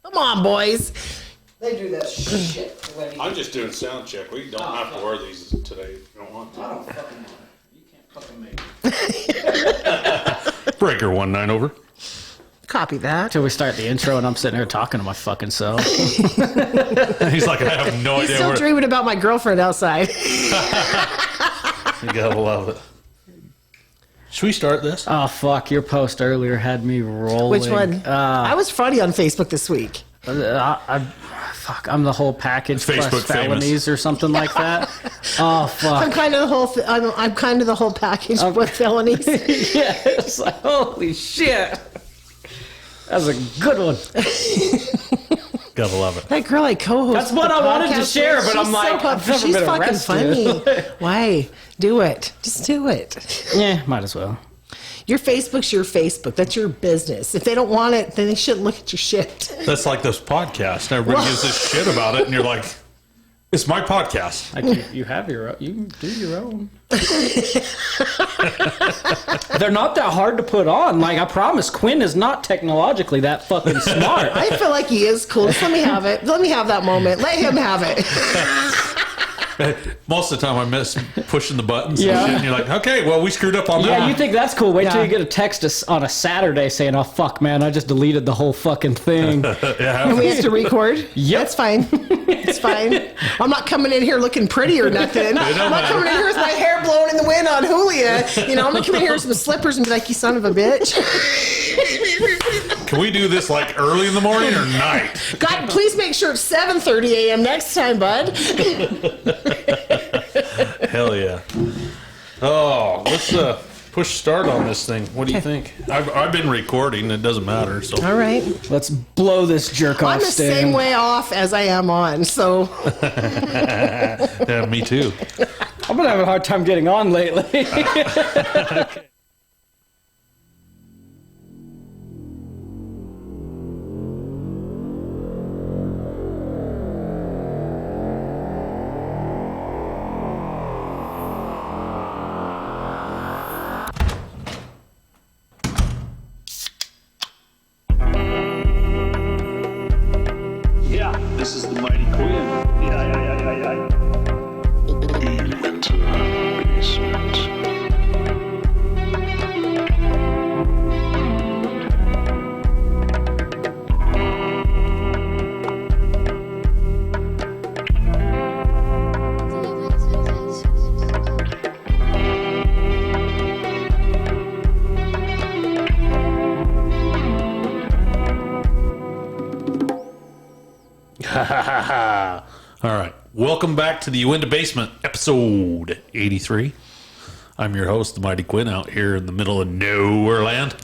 Come on, boys. They do that shit. I'm just doing sound check. We don't have to wear these today if you don't want to. I don't fucking want it. You can't fucking make it. Breaker 19 over. Copy that. Till we start the intro and I'm sitting here talking to my fucking self. He's like, I have no He's idea. still dreaming about my girlfriend outside. You gotta love it. Should we start this? Oh, fuck. Your post earlier had me rolling. Which one? I was funny on Facebook this week. I'm the whole package Facebook plus felonies or something like that. Oh, fuck. I'm kind of the whole. I'm kind of the whole package with felonies. Yeah, it's like, holy shit. That was a good one. Gotta love it. That girl I co-host. That's what I wanted to share, but I'm like, I've never she's been fucking arrested. funny. Why? Do it. Just do it. Yeah, might as well. Your Facebook's your Facebook. That's your business. If they don't want it, then they shouldn't look at your shit. That's like this podcast. Everybody gives this shit about it, and you're like, it's my podcast. Like you have your own. You can do your own. They're not that hard to put on. Like, I promise, Quinn is not technologically that fucking smart. I feel like he is cool. Just let me have it. Let me have that moment. Let him have it. Most of the time I miss pushing the buttons Yeah. and shit, and you're like, okay, well, we screwed up on that. Yeah, you think that's cool. Wait till Yeah. you get a text on a Saturday saying, oh, fuck, man, I just deleted the whole fucking thing. And we have to record? Yep. That's fine. It's fine. I'm not coming in here looking pretty or nothing. I'm not coming in here with my hair blowing in the wind on Julia. You know, I'm going to come in here with some slippers and be like, you son of a bitch. Can we do this like early in the morning or night? God, please make sure it's 7:30 a.m. next time, bud. Hell yeah. Oh, let's push start on this thing. What do you think? I've been recording. It doesn't matter. So All right. Let's blow this jerk off I'm the stand. same way off as I am on, so. Yeah, me too. I've been having a hard time getting on lately. Yeah, this is the Mighty Quinn. Yeah. Uintah Basement. All right. Welcome back to the Uintah Basement, episode 83. I'm your host, the Mighty Quinn, out here in the middle of nowhere land.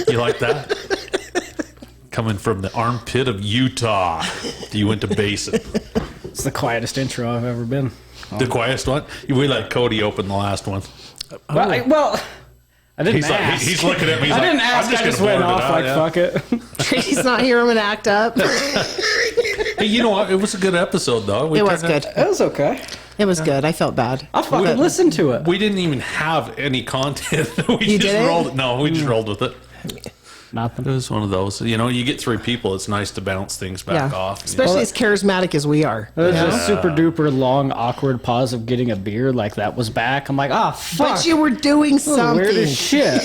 You like that? Coming from the armpit of Utah, the Uintah Basin. It's the quietest intro I've ever been. The quietest one? We let Cody open the last one. Well, I didn't He's like, ask. he's looking at me. He's I didn't like, ask. I'm just I just gonna went blurt it off out, like, yeah. fuck it. Tracy's not here. I'm going to act up. Hey, you know what? It was a good episode, though. It was good. It was okay. It was good. I felt bad. I fucking listened to it. We didn't even have any content. We You just didn't? rolled it. No, we just rolled with it. Nothing. It was one of those. You know, you get three people. It's nice to bounce things back off. Especially as charismatic as we are. It was a super duper long, awkward pause of getting a beer. Like, that was back. I'm like, oh, fuck. But you were doing Weird something. as shit.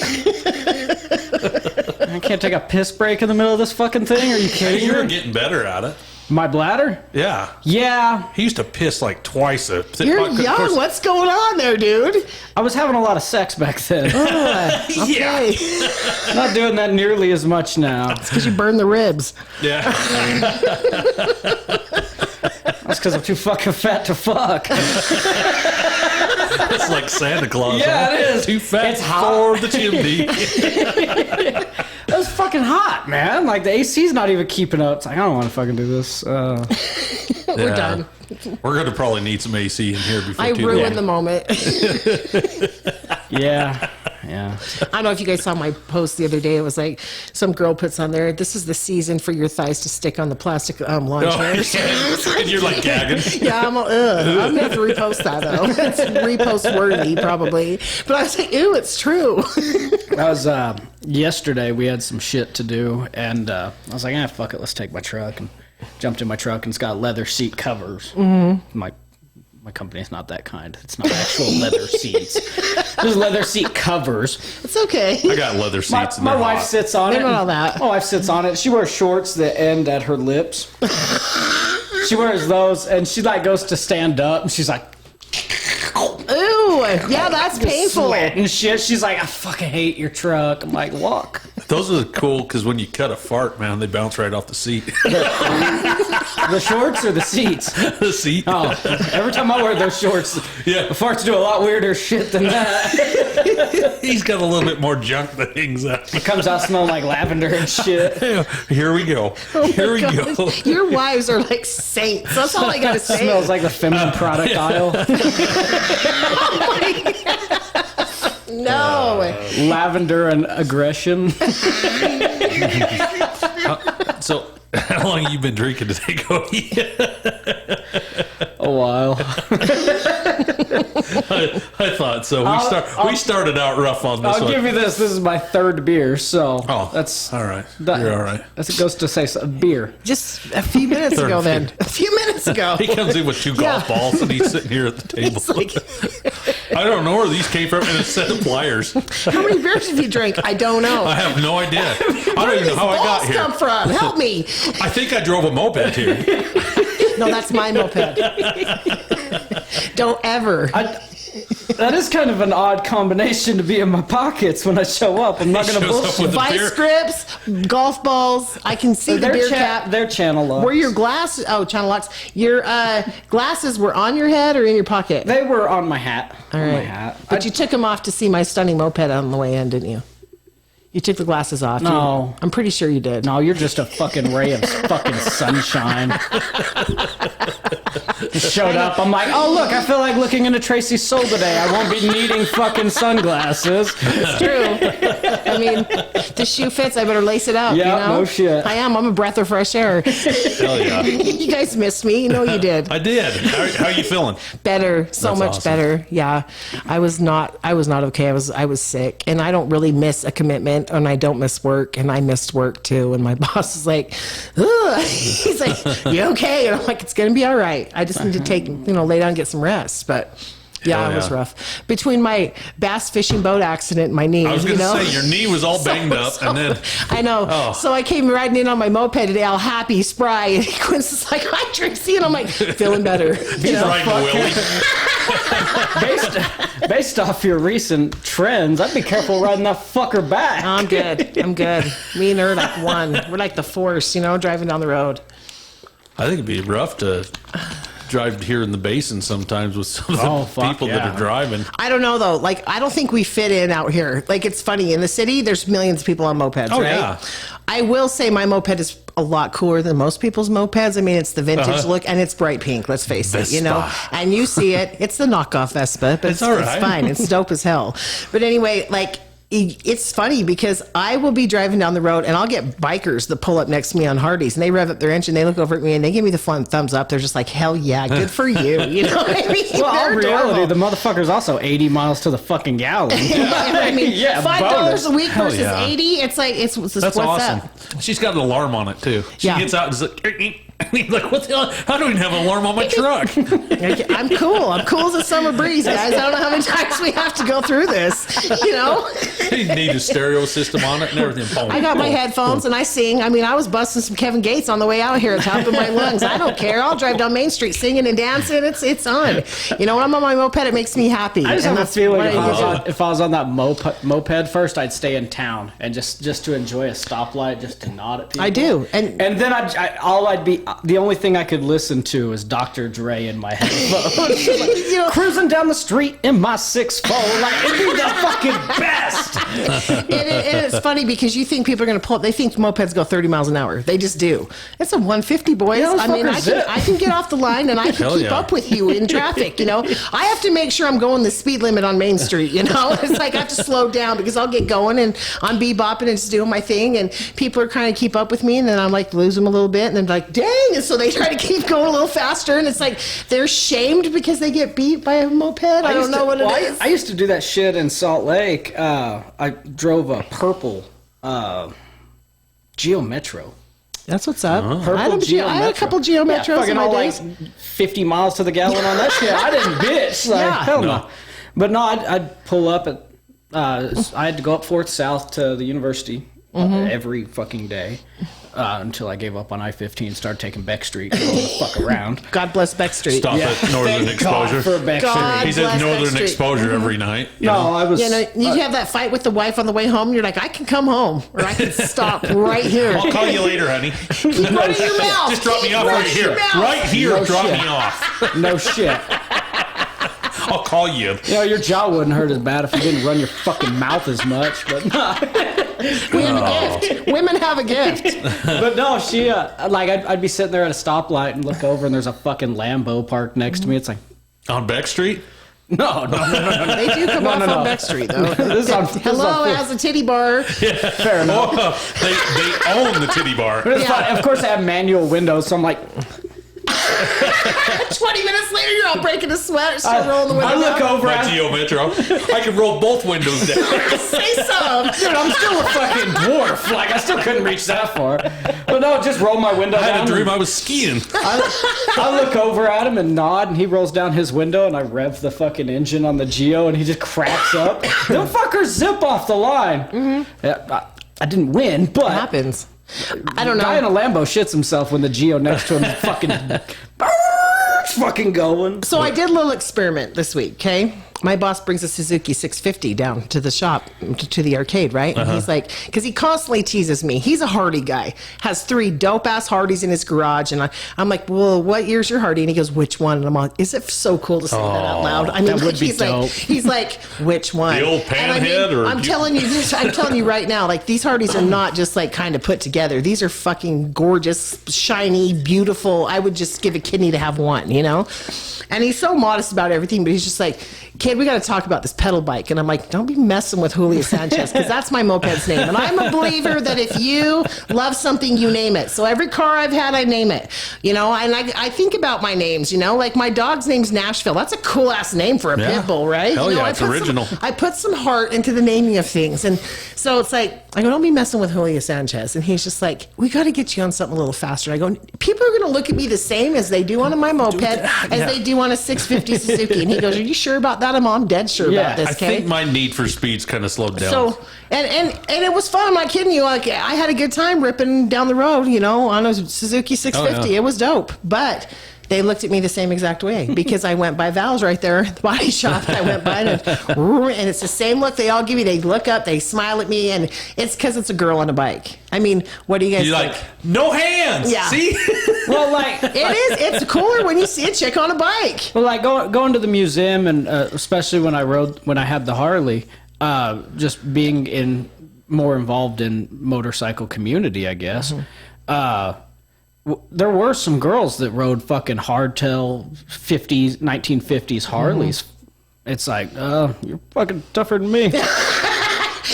I can't take a piss break in the middle of this fucking thing. Are you Hey, kidding you're me? getting better at it. My bladder? Yeah. Yeah. He used to piss like twice a. You're of young. course- What's going on there, dude? I was having a lot of sex back then. Okay. Not doing that nearly as much now. It's because you burned the ribs. Yeah. That's because I'm too fucking fat to fuck. It's like Santa Claus. Yeah, huh? it is. Too fat It's hot. for the chimney. It was fucking hot, man. Like, the AC's not even keeping up. It's like, I don't want to fucking do this. We're done. We're going to probably need some AC in here before I too ruined long. the moment. Yeah. Yeah. I don't know if you guys saw my post the other day. It was like some girl puts on there, "This is the season for your thighs to stick on the plastic lawn chairs." And you're like gagging. Yeah, I'm gonna have to repost that though. It's repost worthy probably. But I was like, ew, it's true. That was yesterday. We had some shit to do, and I was like, fuck it, let's take my truck. And jumped in my truck, and it's got leather seat covers. Mm-hmm. My company's not that kind. It's not actual leather seats. There's leather seat covers. It's okay. I got leather seats. My wife sits on They're it. not all that. My wife sits on it. She wears shorts that end at her lips. She wears those, and she like goes to stand up, and she's like, Ooh, yeah, that's painful. sweat and shit. She's like, I fucking hate your truck. I'm like, walk. Those are cool because when you cut a fart, man, they bounce right off the seat. The shorts or the seats? The seat. Oh, every time I wear those shorts, Yeah. the farts do a lot weirder shit than that. He's got a little bit more junk that hangs out. It comes out smelling like lavender and shit. Here we go. Here we go. Gosh, your wives are like saints. That's all I gotta say. Smells like the feminine product aisle. No. Lavender and aggression. So, how long have you been drinking today, Cody? A while. I thought so. We started out rough on this I'll one. give you this. This is my third beer, so Oh, that's all right. that- You're all right. As it goes to say, so, beer. Just a few minutes ago then. A few minutes ago. He comes in with two golf Yeah. balls and he's sitting here at the table. It's like, I don't know where these came from and a set of pliers. how many beers have you drank? I don't know. I have no idea. I don't even know how I got Balls here. come from? Help me. I think I drove a moped here. No, that's my moped. Don't ever. That is kind of an odd combination to be in my pockets when I show up. I'm not He going to shows up bullshit. with a Vice beer. grips, golf balls. I can see the beer cap. Their channel locks. Were your glasses? Oh, channel locks. Your glasses were on your head or in your pocket? They were on my hat. All on my right. hat. But you took them off to see my stunning moped on the way in, didn't you? You took the glasses off. No. I'm pretty sure you did. No, you're just a fucking ray of fucking sunshine. Just showed up. I'm like, oh, look, I feel like looking into Tracy's soul today. I won't be needing fucking sunglasses. It's true. I mean, the shoe fits. I better lace it up. Yeah, you know? no shit. I am. I'm a breath of fresh air. Hell yeah. You guys missed me. You know you did. I did. How are you feeling? Better, so That's much awesome. better. Yeah, I was not okay. I was sick, and I don't really miss a commitment, and I don't miss work, and I missed work too. And my boss is like, ugh. He's like, "You okay?" And I'm like, "It's gonna be all right. I just need to take, lay down and get some rest." But yeah, Hell it was yeah. rough. Between my bass fishing boat accident and my knee, I was going to you know? say, your knee was all banged up, and then... I know. Oh. So I came riding in on my moped today, all happy, spry, and Quinn's is like, "Hi, Tracy," and I'm like, feeling better. He's riding a Willie. Based off your recent trends, I'd be careful riding that fucker back. I'm good. I'm good. Me and her are like one. We're like the force, driving down the road. I think it'd be rough to drive here in the basin sometimes with some of the Oh, fuck, people that yeah. are driving. I don't know though. Like, I don't think we fit in out here. Like, it's funny in the city. There's millions of people on mopeds, Oh, right? yeah. I will say my moped is a lot cooler than most people's mopeds. I mean, it's the vintage look and it's bright pink. Let's face it, Vespa. And you see it. It's the knockoff Vespa, but It's all right. it's fine. It's dope as hell. But anyway, like. It's funny because I will be driving down the road and I'll get bikers that pull up next to me on Hardee's and they rev up their engine. They look over at me and they give me the fun thumbs up. They're just like, hell yeah, good for you. You know what I mean? Well, They're in reality, adorable. the motherfucker's also 80 miles to the fucking gallon. I mean, Yeah, $5 bonus. a week Hell versus yeah. 80. It's like it's That's what's awesome. up. She's got an alarm on it, too. She Yeah. gets out and is like... And he's like, what the hell? How do we have an alarm on my truck? I'm cool. I'm cool as a summer breeze, guys. I don't know how many times we have to go through this. You need a stereo system on it and everything. Boom, I got my boom. headphones and I sing. I mean, I was busting some Kevin Gates on the way out here at the top of my lungs. I don't care. I'll drive down Main Street singing and dancing. It's on. When I'm on my moped, it makes me happy. I just And have a that's feeling what if I do. I was on that moped first, I'd stay in town and just to enjoy a stoplight, just to nod at people. I do. And then the only thing I could listen to is Dr. Dre in my headphones. Like, cruising down the street in my 6'4", like it'd be the fucking best. And it's funny because you think people are going to pull up. They think mopeds go 30 miles an hour. They just do. It's a 150, boys. Yeah, I mean, I can get off the line and I can Hell keep yeah. up with you in traffic. You know, I have to make sure I'm going the speed limit on Main Street. You know, it's like I have to slow down because I'll get going and I'm bebopping and just doing my thing, and people are trying to keep up with me, and then I'm like lose them a little bit, and then like dang, and so they try to keep going a little faster, and it's like they're shamed because they get beat by a moped. I don't know what it is. I used to do that shit in Salt Lake. I drove a purple Geo Metro. That's what's up. Purple I had a couple Geo Metros fucking in my all days. like 50 miles to the gallon on that shit. I didn't bitch. Like, Yeah. hell No. no. But no, I'd pull up at. I had to go up 4th South to the university every fucking day until I gave up on I-15 and started taking Beck Street to go the fuck around. God bless Beck Street. Stop at Northern Thank God Exposure. for Beck God Street. He's at bless Northern that street. Exposure every night. You No, know? I was. You know, you have that fight with the wife on the way home. You're like, I can come home, or I can stop right here. I'll call you later, honey. Keep running your mouth. Just drop me Keep off right running here. your mouth. Right here, No drop shit. me off. No shit. I'll call you. You know, your jaw wouldn't hurt as bad if you didn't run your fucking mouth as much. But no, We have a gift. Women have a gift. but no, she like I'd be sitting there at a stoplight and look over and there's a fucking Lambo parked next to me. It's like, On Beck Street? no. They do come off on Beck Street, though. This is on- this is Hello, on- as a titty bar. Fair enough. Oh, they own the titty bar. But it's fine. Of course, I have manual windows, so I'm like, 20 minutes later, you're all breaking a sweat, still rolling the window I look down. over My at Geo Metro. I can roll both windows down. Say some. dude, I'm still a fucking dwarf. Like, I still couldn't reach that far. But no, just roll my window I had down. a dream I was skiing. I look over at him and nod, and he rolls down his window, and I rev the fucking engine on the Geo, and he just cracks up. Them fuckers zip off the line. Yeah, I didn't win, but Happens. I don't guy in a know. Lambo shits himself when the Geo next to him is fucking going. So I did a little experiment this week, okay? My boss brings a Suzuki 650 down to the shop, to the arcade, right? And he's like, because he constantly teases me. He's a Hardy guy, has 3 dope-ass Hardys in his garage. And I'm like, well, what year's your Hardy? And he goes, which one? And I'm like, is it so cool to say that out loud? I mean, that would be he's dope. like, he's like, which one? The old And I mean, panhead or- I'm telling you this, I'm telling you right now, like, these Hardys are not just like kind of put together. These are fucking gorgeous, shiny, beautiful. I would just give a kidney to have one, you know? And he's so modest about everything, but he's just like, kid, we got to talk about this pedal bike. And I'm like, don't be messing with Julio Sanchez, because that's my moped's name. And I'm a believer that if you love something, you name it. So every car I've had, I name it. You know, and I think about my names, you know, like my dog's name's Nashville. That's a cool ass name for a Yeah. pit bull, right? Hell you know, yeah, I it's put original. I put some heart into the naming of things. And so it's like, I go, don't be messing with Julio Sanchez. And he's just like, we got to get you on something a little faster. I go, people are going to look at me the same as they do on my moped, as they do on a 650 Suzuki. And he goes, are you sure about that? I'm dead sure about this, I okay? think my need for speed's kind of slowed down. So and it was fun. I'm not kidding you. Like I had a good time ripping down the road, you know, on a Suzuki 650. Oh, yeah. It was dope. But they looked at me the same exact way because I went by Val's right there at the body shop. I went by and it's the same look they all give you. They look up, they smile at me, and it's because it's a girl on a bike. I mean, what do you guys You're think? like, no hands. Yeah. See? Well, like, It is. It's cooler when you see a chick on a bike. well, like going to the museum, and especially when I had the Harley, just being more involved in motorcycle community, I guess. There were some girls that rode fucking hardtail 1950s Harleys. It's like, you're fucking tougher than me.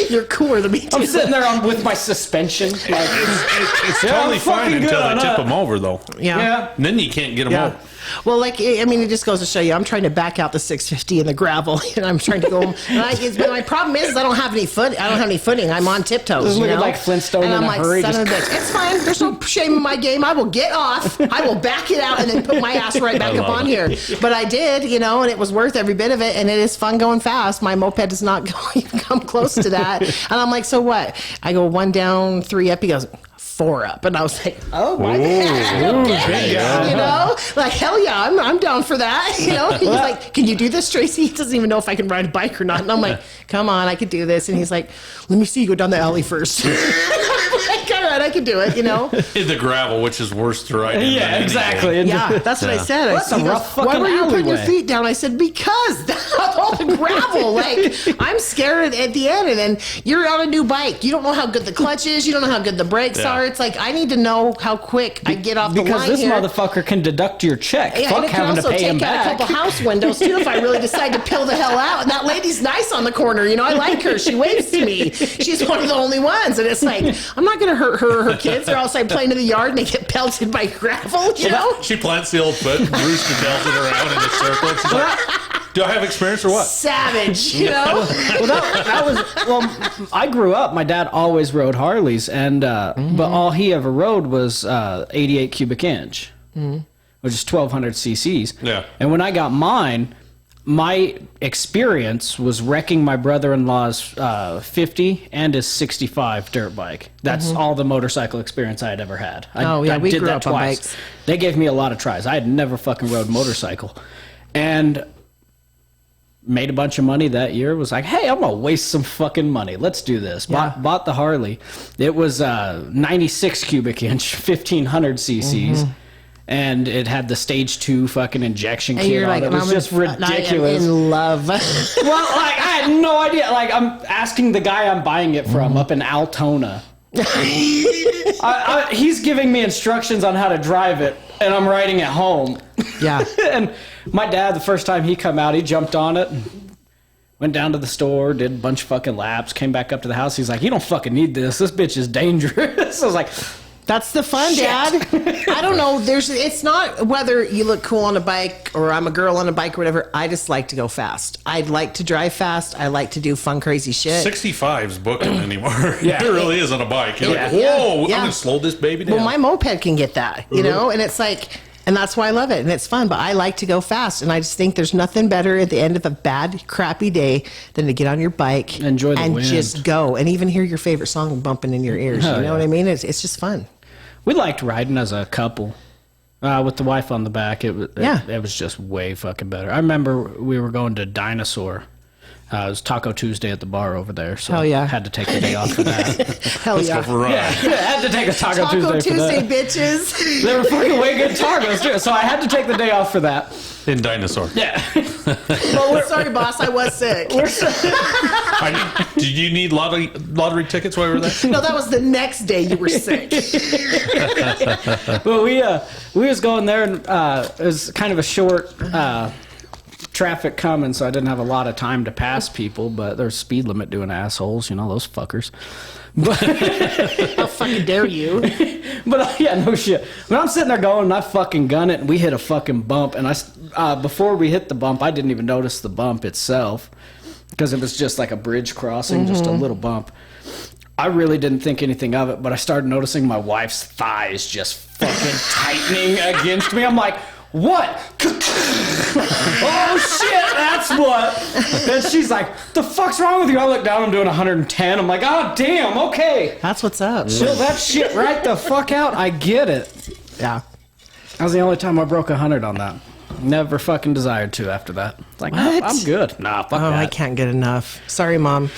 You're cooler than me too. I'm sitting there with my suspension. Like, It's Yeah, totally I'm fine fucking until good they on tip that. them over, though. Yeah. And then you can't get them Yeah. over. Well, like, I mean, it just goes to show you, I'm trying to back out the 650 in the gravel, and I'm trying to go. But my problem is I don't have any footing. I'm on tiptoes. Just you looking know? like Flintstone and in I'm a like, hurry, son just- of a bitch. It's fine. There's no shame in my game. I will get off. I will back it out and then put my ass right back up love on it. here. But I did, you know, and it was worth every bit of it. And it is fun going fast. My moped does not even come close to that. And I'm like, so what? I go 1 down, 3 up. He goes 4 up, and I was like, oh my god, okay. You know, like hell yeah, I'm down for that. You know, he's like, can you do this, Tracy? He doesn't even know if I can ride a bike or not, and I'm like, come on, I could do this. And he's like, let me see you go down the alley first. I'm like, all right, I can do it, you know? In the gravel, which is worse to ride in than Yeah, anything. exactly. Yeah, that's what I said. I That's said, a rough why fucking were you putting your alleyway." feet down? I said, because all the gravel. Like, I'm scared at the end. And then you're on a new bike. You don't know how good the clutch is. You don't know how good the brakes Yeah. are. It's like, I need to know how quick I get off the Because line this here. motherfucker can deduct your check. Yeah, and Fuck it can having to also pay him take out back. a couple house windows too if I really decide to pill the hell out. And that lady's nice on the corner, you know. I like her. She waves to me. She's one of the only ones, and it's like I'm not going to hurt her or her kids. They're outside playing in the yard and they get pelted by gravel, you know. She plants the old foot and Rooster tells it around in a circle. And she's like, do I have experience or what? Savage, you know. Well, that was well. I grew up. My dad always rode Harleys, and but all he ever rode was 88 cubic inch, which is 1200 cc's. Yeah. And when I got mine, my experience was wrecking my brother-in-law's 50 and his 65 dirt bike. That's all the motorcycle experience I had ever had. Oh, yeah, I we did grew that up on twice. bikes. They gave me a lot of tries. I had never fucking rode motorcycle, and made a bunch of money that year. Was like, hey, I'm gonna waste some fucking money. Let's do this. Yeah. Bought the Harley. It was 96 cubic inch, 1500 cc's. And it had the stage 2 fucking injection And kit you're on like, it. It was just ridiculous. I am in love. Well, like, I had no idea. Like, I'm asking the guy I'm buying it from up in Altona. He's giving me instructions on how to drive it, and I'm riding at home. Yeah. And my dad, the first time he come out, he jumped on it and went down to the store, did a bunch of fucking laps, came back up to the house. He's like, you don't fucking need this. This bitch is dangerous. I was like, That's the fun, Shit. Dad. I don't know. It's not whether you look cool on a bike or I'm a girl on a bike or whatever. I just like to go fast. I'd like to drive fast. I like to do fun, crazy shit. 65's booking anymore. Yeah. It really is on a bike. You're like, whoa, Yeah. I'm going to slow this baby down. Well, my moped can get that, you know, and it's like, and that's why I love it, and it's fun. But I like to go fast, and I just think there's nothing better at the end of a bad, crappy day than to get on your bike, Enjoy the and wind. just go, and even hear your favorite song bumping in your ears. Oh, You know yeah. what I mean? It's just fun. we liked riding as a couple. With the wife on the back, it was just way fucking better. I remember we were going to Dinosaur. It was Taco Tuesday at the bar over there, so Hell yeah. had to take the day off for that. Hell Let's yeah. go for a ride. Had to take a Taco, Taco Tuesday for Tuesday, that. bitches. They were fucking way good tacos too, so I had to take the day off for that. In Dinosaur. Yeah. Sorry, boss, I was sick. Did you need lottery tickets while you were there? No, that was the next day you were sick. Well, we was going there, and it was kind of a short traffic coming, so I didn't have a lot of time to pass people. But there's speed limit doing assholes, you know, those fuckers. How fucking dare you? But yeah, no shit. When I'm sitting there going, and I fucking gun it, and we hit a fucking bump, and before we hit the bump, I didn't even notice the bump itself because it was just like a bridge crossing, just a little bump. I really didn't think anything of it, but I started noticing my wife's thighs just fucking tightening against me. I'm like, what? Oh shit, that's what. And she's like, the fuck's wrong with you? I look down, I'm doing 110. I'm like, oh damn, okay. That's what's up. Chill that shit right the fuck out. I get it. Yeah. That was the only time I broke 100 on that. Never fucking desired to after that. Like, nah, What? I'm good. Nah, fuck Oh, that. I can't get enough. Sorry, Mom.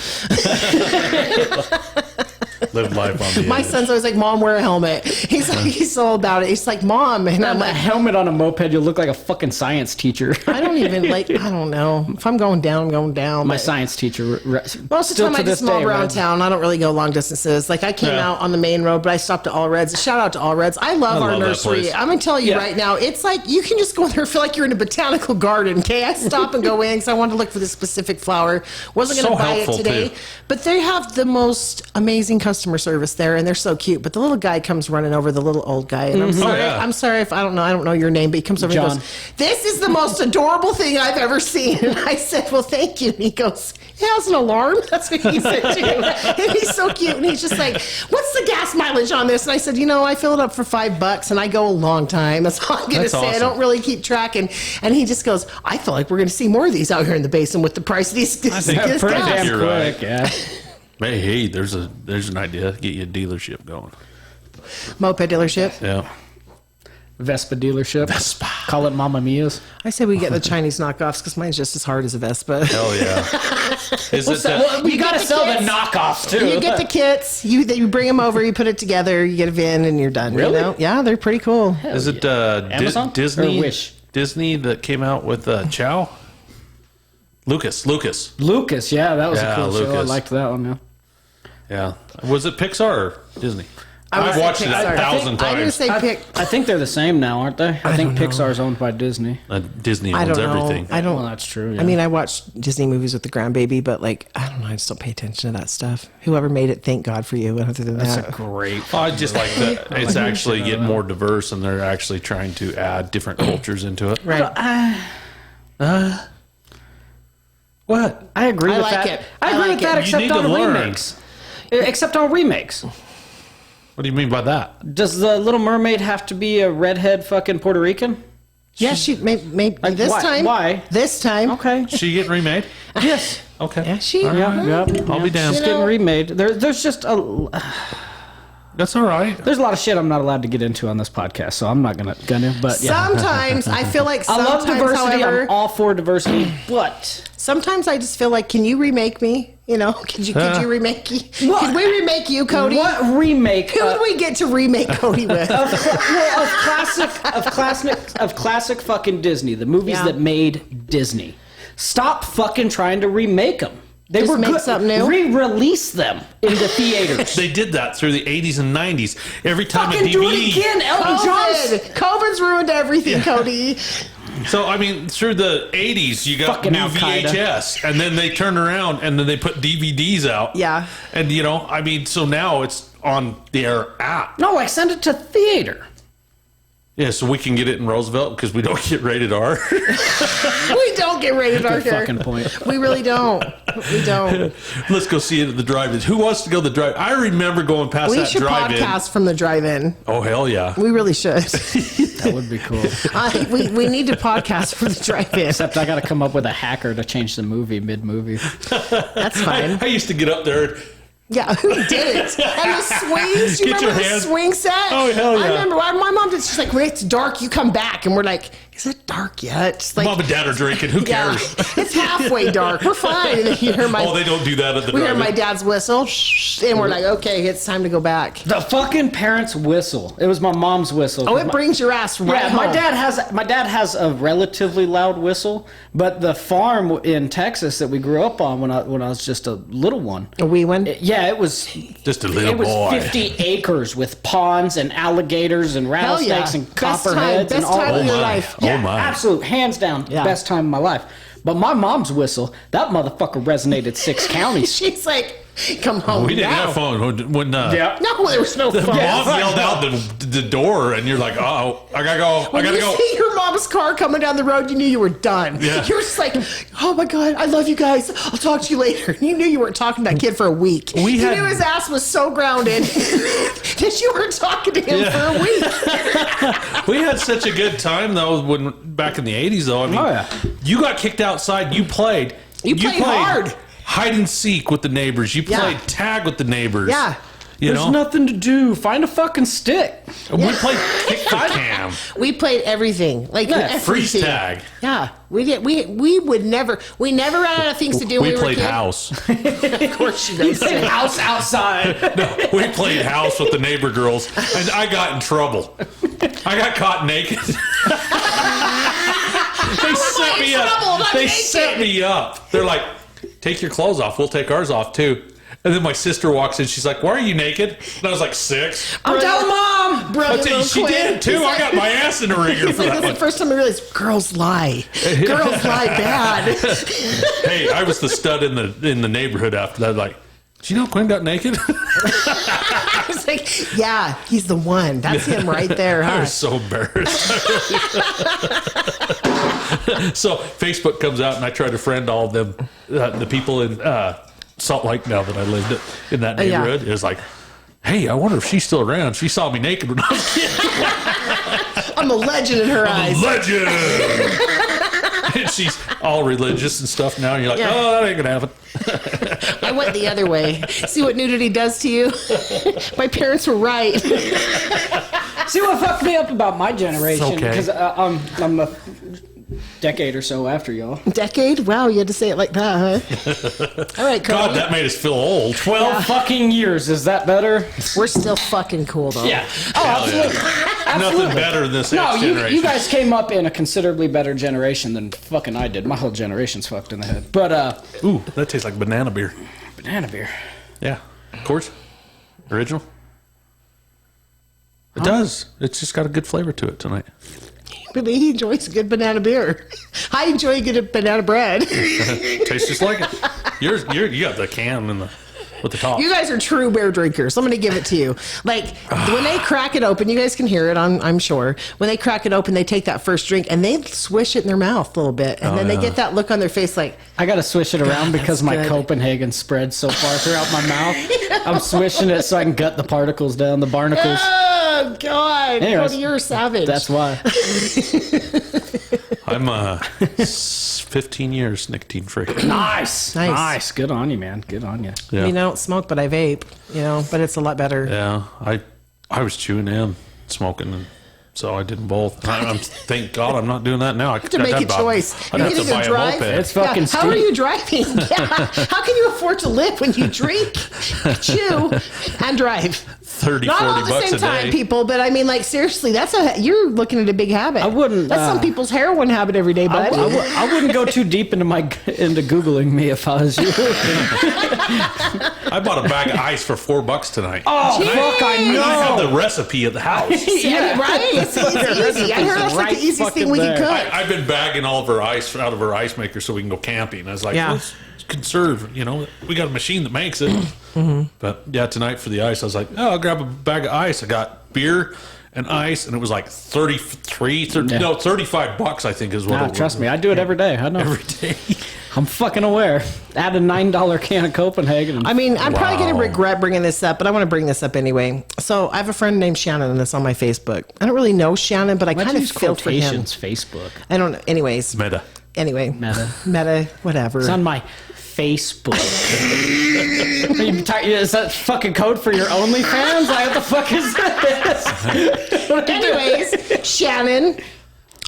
Live life on the My edge. son's always like, Mom, wear a helmet. He's so about it. He's like, Mom. And I'm A like, helmet on a moped, you'll look like a fucking science teacher. I don't even I don't know. If I'm going down, I'm going down. My but science teacher. most of the still time to I just this mob day, around rides- town. I don't really go long distances. Like I came Yeah. out on the main road, but I stopped at All Reds. Shout out to All Reds. I love our love that nursery. place. I'm going to tell you Yeah. right now, it's like you can just go in there and feel like you're in a botanical garden. Okay, I stop and go in because I wanted to look for this specific flower. Wasn't going to So buy it helpful, today. too. But they have the most amazing customer service there, and they're so cute. But the little guy comes running over, the little old guy, and I'm sorry. yeah. I'm sorry if I don't know your name, but he comes over John. and goes, "This is the most adorable thing I've ever seen." And I said, "Well, thank you." And he goes, "It has an alarm." That's what he said too. And he's so cute. And he's just like, "What's the gas mileage on this?" And I said, I fill it up for $5, and I go a long time. That's all I'm going to That's say. I awesome. don't really keep track. And he just goes, "I feel like we're going to see more of these out here in the basin with the price of these." think- this Pretty gas." damn You're quick, right. yeah. Hey, there's an idea. Get you a dealership going. Moped dealership. Yeah. Vespa dealership. Vespa. Call it Mamma Mia's. I say we get the Chinese knockoffs because mine's just as hard as a Vespa. Hell yeah. Is it? You got to the sell the kits. knockoffs too. You get the kits. You bring them over. You put it together. You get a VIN, and you're done. Really? You know? Yeah, they're pretty cool. Is it Amazon? Disney? Or Wish? Disney that came out with Chow? Lucas. Lucas, yeah, that was Yeah, a cool show. I Lucas. liked that one. Yeah. Yeah. Was it Pixar or Disney? I would I've say watched it Pixar. 1,000 I'm gonna times. say pick. I think they're the same now, aren't they? I think Pixar's owned by Disney. Disney I owns don't know. everything. I don't. Well, that's true. Yeah. I mean, I watched Disney movies with the grandbaby, but like, I don't know. I just don't pay attention to that stuff. Whoever made it, thank God for you. Other than that's that, a great. I just like that it's actually getting more diverse, and they're actually trying to add different cultures into it. right? What? I agree I with like that. it. I agree I with like that, it. You need except to on learn. remakes. Except on remakes. What do you mean by that? Does the Little Mermaid have to be a redhead fucking Puerto Rican? Yeah, she maybe Like, this why- time. why? This time? Okay. She getting remade? Yes. Okay. Yeah, she. Yeah. I'll be damned. It's getting remade. There's just a That's all right. there's a lot of shit I'm not allowed to get into on this podcast, so I'm not gonna. But yeah. Sometimes I feel like I love sometimes, diversity. however, I'm all for diversity, but sometimes I just feel like, can you remake me? You know, could you remake you? What? Could we remake you, Cody? what remake Who would we get to remake Cody with? of classic fucking Disney, the movies Yeah. that made Disney? Stop fucking trying to remake them. They Just were make good. something new? Re-release them into theaters. They did that through the 80s and 90s. Every time Fucking a do DVD. it again, Elton John. COVID's ruined everything, Cody. So, I mean, through the 80s, you got Fucking new Al-Qaeda. VHS, and then they turn around and then they put DVDs out. Yeah. And, you know, I mean, so now it's on their app. No, like send it to theater. Yeah, so we can get it in Roosevelt because we don't get rated R. We don't get rated R Good here. fucking point. We really don't. We don't. Let's go see it at the drive-in. Who wants to go to the drive? I remember going past We that should drive-in. podcast from the drive-in. Oh, hell yeah. We really should. That would be cool. We need to podcast from the drive-in. Except I got to come up with a hacker to change the movie mid-movie. That's fine. I used to get up there. Yeah, who didn't? And the swings. You Get your remember the hands- swing set? Oh, hell yeah. I remember my mom did. She's like, when it's dark, you come back, and we're like, is it dark yet? She's like, Mom and Dad are drinking. Who yeah, cares? it's halfway dark. We're fine. And then you hear my Oh, they don't do that at the we hear drive-in. my dad's whistle, and we're like, okay, it's time to go back. The fucking parents' whistle. It was my mom's whistle. Oh, it brings your ass right Yeah, home. my dad has a relatively loud whistle, but the farm in Texas that we grew up on when I was just a little one. A wee one. Yeah, it was Just a little it was boy. 50 acres with ponds and alligators and Hell yeah. rattlesnakes and Best time. copperheads and Best all time of your my. life. Oh Yeah, my. absolute hands down Yeah. best time of my life. But my mom's whistle, that motherfucker resonated 6 counties. She's like, come home. We didn't now. have phone when No, there was no phone. mom yelled out the door, and you're like, "Oh, I gotta go! When I gotta you go!" see your mom's car coming down the road, you knew you were done. Yeah. You were just like, oh my God, I love you guys. I'll talk to you later. You knew you weren't talking to that kid for a week. We you had- knew his ass was so grounded that you were talking to him for a week. We had such a good time though when back in the 80s though. I mean, Oh, yeah. you got kicked outside. You played. You played hard. Hide and seek with the neighbors. You Yeah. played tag with the neighbors. Yeah. You There's know, nothing to do. Find a fucking stick. we played kick the cam, We played everything. Like Yeah, everything. freeze tag. Yeah. We did. We would never. We never ran out of things to do. We when played were a kid. house. Of course you guys did. House outside. No, we played house with the neighbor girls, and I got in trouble. I got caught naked. They set me up. trouble? I'm They naked. set me up. They're like, "Take your clothes off. We'll take ours off too." And then my sister walks in. She's like, "Why are you naked?" And I was like, 6. I'm telling mom. Brother, I tell you, little she Quinn. did too. He's I like- got my ass in the ringer It's for like, that that's the one. first time I realized girls lie. Girls lie bad. Hey, I was the stud in the neighborhood after that. Like, do you know Quinn got naked? I was like, yeah, he's the one. That's him right there, I huh? was so embarrassed. So Facebook comes out, and I try to friend all of them, the people in Salt Lake now that I lived in that Yeah. neighborhood. It was like, hey, I wonder if she's still around. She saw me naked when I was a kid. I'm a legend in her eyes. Legend! And she's all religious and stuff now. And you're like, Yeah. oh, that ain't going to happen. I went the other way. See what nudity does to you? My parents were right. See what fucked me up about my generation? It's okay. Because I'm a decade or so after y'all. Decade? Wow, you had to say it like that, huh? All right, Cody. God, that made us feel old. 12 fucking years. Is that better? We're still fucking cool, though. Yeah. Oh, Hell yeah. absolutely. Nothing better than this No, next you generation. guys came up in a considerably better generation than fucking I did. My whole generation's fucked in the head. But, Ooh, that tastes like banana beer. banana beer. Yeah. Of course. Original. It does. It's just got a good flavor to it tonight. But he enjoys a good banana beer. I enjoy good banana bread. Tastes just like it. You got the can and with the top. You guys are true beer drinkers. I'm going to give it to you. Like, when they crack it open, you guys can hear it, I'm sure. When they crack it open, they take that first drink and they swish it in their mouth a little bit. And then they get that look on their face like, I gotta swish it around because my good. Copenhagen spreads so far throughout my mouth. I'm swishing it so I can gut the particles down, the barnacles. oh, God. Anyways, Cody, you're a savage. That's why. I'm 15 years nicotine free. Nice. Nice. Nice. Good on you, man. Good on you. Yeah. I mean, I don't smoke, but I vape, but it's a lot better. Yeah, I was chewing and smoking, and so I did both. I'm thank God I'm not doing that now. I To make a choice. I'd You have can to buy either a drive. moped. It's fucking How are steep. you driving? Yeah. How can you afford to live when you drink, chew, and drive? 30, Not 40 all at the bucks same a time, day. people, but I mean, like, seriously, you're looking at a big habit. I wouldn't, That's some people's heroin habit every day, bud. I wouldn't go too deep into Googling me if I was you. I bought a bag of ice for $4 tonight. Oh, fuck, I I have know. the recipe at the house. Yeah, right? It's easy. I heard that's like the easiest thing we can Fucking cook. I've been bagging all of our ice out of our ice maker so we can go camping. I was like, Yeah. let's conserve. We got a machine that makes it. But yeah, tonight for the ice, I was like, oh, I'll grab a bag of ice. I got beer and ice, and it was like $35. I think is what it was. Trust me, I do it every day. I know. Every day. I'm fucking aware. Add a $9 can of Copenhagen. And I mean, I'm probably going Wow. to regret bringing this up, but I want to bring this up anyway. So I have a friend named Shannon that's on my Facebook. I don't really know Shannon, but I why'd kind you of use feel for him. quotations, Facebook. I don't know. Anyways. Meta. Anyway. Meta. Whatever. It's on my Facebook. Is that fucking code for your OnlyFans? Like, what the fuck is this? Anyways, Shannon,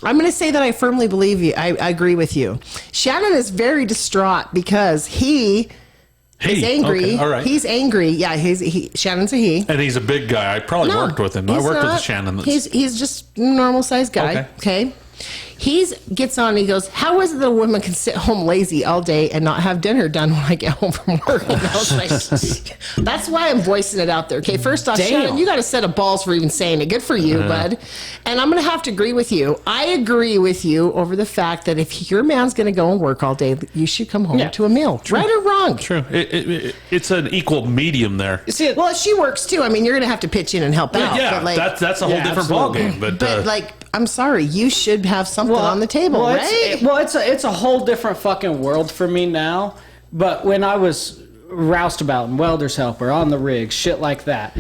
I'm going to say that I firmly believe you. I agree with you. Shannon is very distraught because he is angry. Okay, all right. He's angry. Yeah, Shannon's a he. And he's a big guy. I probably worked with him. I he's worked with not. Shannon. He's just a normal sized guy. Okay. He gets on and he goes, how is it that a woman can sit home lazy all day and not have dinner done when I get home from work? And I was like, that's why I'm voicing it out there. Okay, first off, Damn. Shannon, you got a set of balls for even saying it. Good for you, bud. And I'm going to have to agree with you. I agree with you over the fact that if your man's going to go and work all day, you should come home to a meal. Right or wrong? True. It's an equal medium there. See, Well, she works too. I mean, you're going to have to pitch in and help out. Yeah, but like, that's a whole different ballgame. But, like, I'm sorry, you should have something on the table, right? It's a whole different fucking world for me now. But when I was roustabout and welder's helper on the rig, shit like that,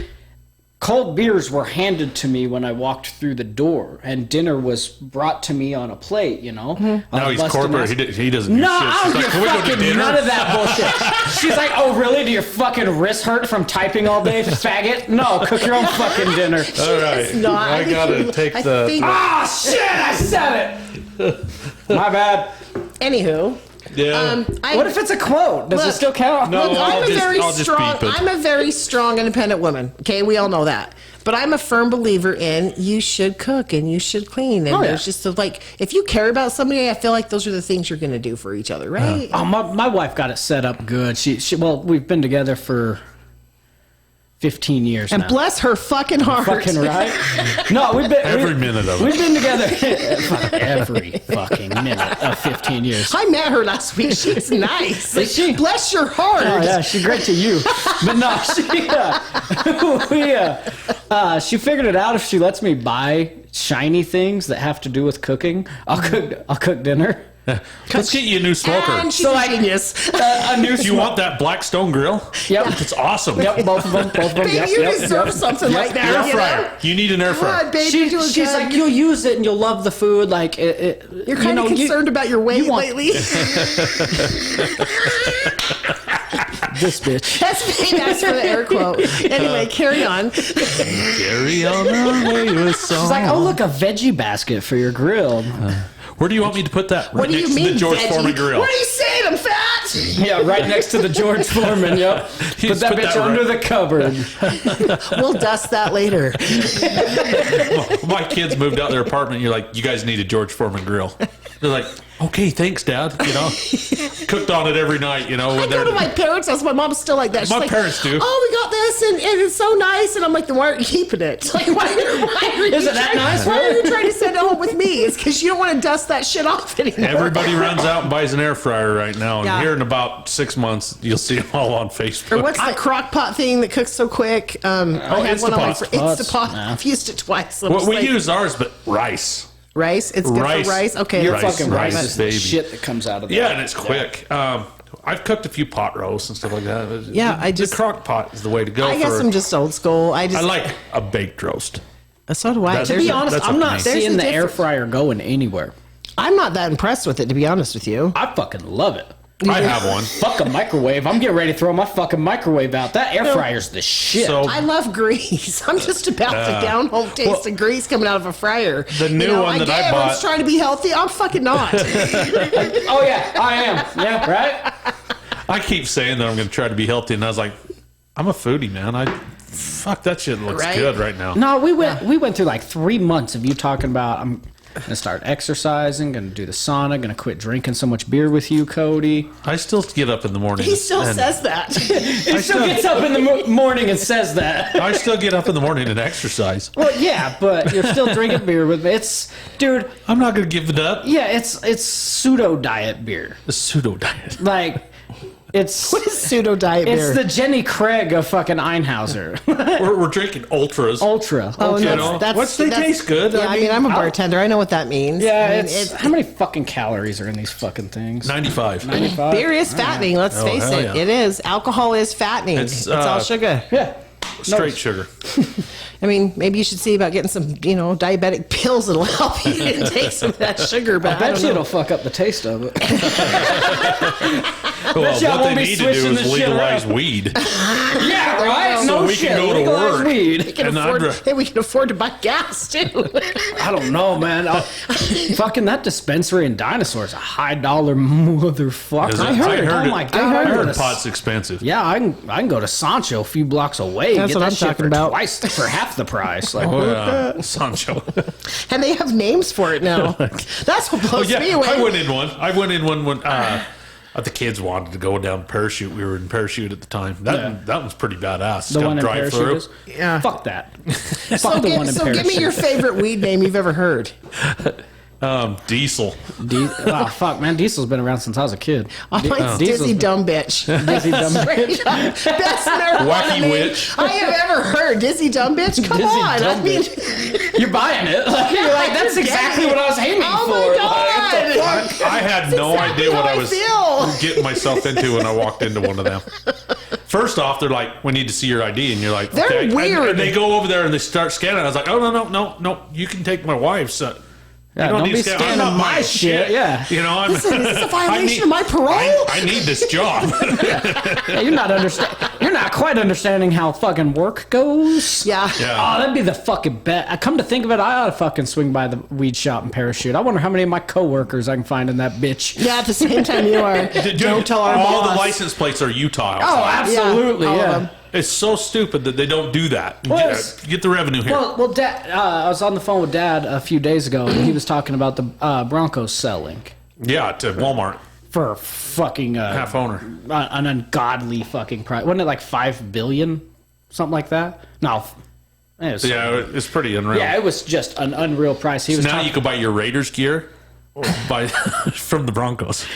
cold beers were handed to me when I walked through the door, and dinner was brought to me on a plate. now I he's was busting corporate. ass- He doesn't do No, shit. I She's don't like, give can we go to fucking dinner? none of that bullshit. She's like, oh, really? Do your fucking wrists hurt from typing all day, faggot? No, cook your own fucking dinner. All right. not. I got to take the... Ah, shit, I said it. My bad. Anywho, Yeah. What if it's a quote? Does it Look, still count? No. look, I'll just strong. beep it. I'm a very strong, independent woman. Okay, we all know that. But I'm a firm believer in you should cook and you should clean. And there's just if you care about somebody, I feel like those are the things you're going to do for each other, right? Oh, my wife got it set up good. Well, we've been together for 15 years And now. bless her fucking heart. Fucking right. No, Every minute of it. We've been together every fucking minute of 15 years. I met her last week. She's nice. Is she? Bless your heart. Oh yeah, she's great to you, but no, she figured it out. If she lets me buy shiny things that have to do with cooking, I'll cook dinner. Let's get you a new smoker. And she's So a I- genius. A new. You want that Blackstone grill? Yep. It's awesome. Yep, both of them. Baby, Yep, you yep, deserve yep. something like that. Air you fryer. know? You need an air fryer. God, baby, you're doing She's good. like, you'll use it and you'll love the food. Like, You're kind of concerned about your weight lately. this bitch. That's for the air quote. Anyway, carry on. Carry on the way with song. She's like, oh, look, a veggie basket for your grill. Where do you want me to put that? What Right do you next to mean, the George veggie? Foreman grill. What are you saying? I'm fat. Yeah, right next to the George Foreman. Yep. Put just that put bitch that under right- the cupboard. We'll dust that later. My kids moved out their apartment. You're like, you guys need a George Foreman grill. They're like, okay, thanks, Dad. You know, cooked on it every night. You know, I when go they're to my parents' house. My mom's still like that. She's My like, parents do. Oh, we got this, and it's so nice. And I'm like, then why aren't you keeping it? Like, why are you Is it that nice? Why are you trying to send it home with me? It's because you don't want to dust that shit off anymore. everybody runs out and buys an air fryer right now, and Yeah. here in about 6 months, you'll see them all on Facebook. Or what's that crock pot thing that cooks so quick? I have one on my Instapot. Instapot. Yeah. I've used it twice. I'm Well, just we like, use ours, but rice. rice. It's good Rice. for rice. Okay, Your Rice, fucking rice is the baby. shit that comes out of that. Yeah, and it's quick. I've cooked a few pot roasts and stuff like that. Yeah, the crock pot is the way to go. I guess I'm just old school. I like a baked roast. So do I. That's- To be honest, That's I'm up to not me. There's seeing a the air difference. fryer going anywhere. I'm not that impressed with it, to be honest with you. I fucking love it. I have one. Fuck a microwave. I'm getting ready to throw my fucking microwave out. That air fryer's the shit. So I love grease. I'm just about the down home taste of grease coming out of a fryer. The new one that I get bought- Everyone's trying to be healthy. I'm fucking not. Oh yeah, I am. Yeah, right. I keep saying that I'm going to try to be healthy, and I was like, I'm a foodie, man. Fuck that shit looks Right? good right now. No, we went through like 3 months of you talking about I'm gonna start exercising, gonna do the sauna, gonna quit drinking so much beer with you, Cody. I still get up in the morning. He still and- says that. He still gets up in the morning and says that. I still get up in the morning and exercise. Well, yeah, but you're still drinking beer with me. It's, dude, I'm not going to give it up. yeah, it's pseudo diet beer. The pseudo diet. Like, it's What is pseudo diet beer? it's the Jenny Craig of fucking Einhauser. We're drinking ultras. Ultra. Oh, You no, know, that's they taste good. Yeah, I mean, I'm a bartender. I know what that means. Yeah, I mean, it's how many fucking calories are in these fucking things? 95. 95? beer is fattening. Let's face hell it. yeah. It is. Alcohol is fattening. It's, It's all sugar. Yeah. Straight sugar. I mean, maybe you should see about getting some, diabetic pills that'll help you and take some of that sugar. But I I bet don't you know. it'll fuck up the taste of it. Well, you I what won't they be need to do switching is this shit legalize around. weed. Yeah, right? So No we shit. can go to Legalize work. weed. We can And afford, I'd ra- hey, we can afford to buy gas too. I don't know, man. Fucking that dispensary in Dinosaur is a high dollar motherfucker. Is it? I heard. I heard Oh it. my god! I go heard to- pot's expensive. Yeah, I can go to Sancho a few blocks away. And That's get what that I'm shit talking for about. twice for half the price. Like, Oh, yeah. Sancho. And they have names for it now. That's what Oh, blows yeah. me away. I went in one when the kids wanted to go down parachute. We were in parachute at the time. That one's pretty badass. the one in drive Parachute through. is? Yeah. Fuck that. So, Fuck the one in give me Parachute. your favorite weed name you've ever heard. Diesel. Oh, fuck, man. Diesel's been around since I was a kid. Oh, mine's Diesel's Dizzy been- Dumb Bitch. Dizzy Dumb Straight up. Best marijuana Wacky name Witch. I have ever heard. Dizzy Dumb Bitch? Come Dizzy on. Dumb I mean, You're buying it. Like, you're like, that's exactly what I was aiming oh for. my Like, God. what the fuck? I had no exactly idea what how I I was feel. getting myself into when I walked into one of them. First off, they're like, "We need to see your ID," and you're like, They're "Okay." weird. And they go over there and they start scanning. I was like, "Oh no! You can take my wife's." Yeah, You don't need be to scan. scanning I'm not my buying shit. Yeah. You know, I'm. Listen, is this a violation I of my parole? I need this job. Yeah, you're not quite understanding how fucking work goes. Yeah. Yeah. Oh, that'd be the fucking bet. I come to think of it, I ought to fucking swing by the weed shop and parachute. I wonder how many of my coworkers I can find in that bitch. Yeah, at the same time you are. Dude, Don't tell our all boss. the license plates are Utah. Oh, outside. absolutely, all of yeah. them. It's so stupid that they don't do that. Well, Get the revenue here. Well, Dad, I was on the phone with Dad a few days ago, and he was talking about the Broncos selling Yeah, to Walmart. for fucking Half owner. an ungodly fucking price. Wasn't it like $5 billion, something like that? No, it was, Yeah, it's pretty unreal. yeah, it was just an unreal price. He was now talking, you can buy your Raiders gear by from the Broncos.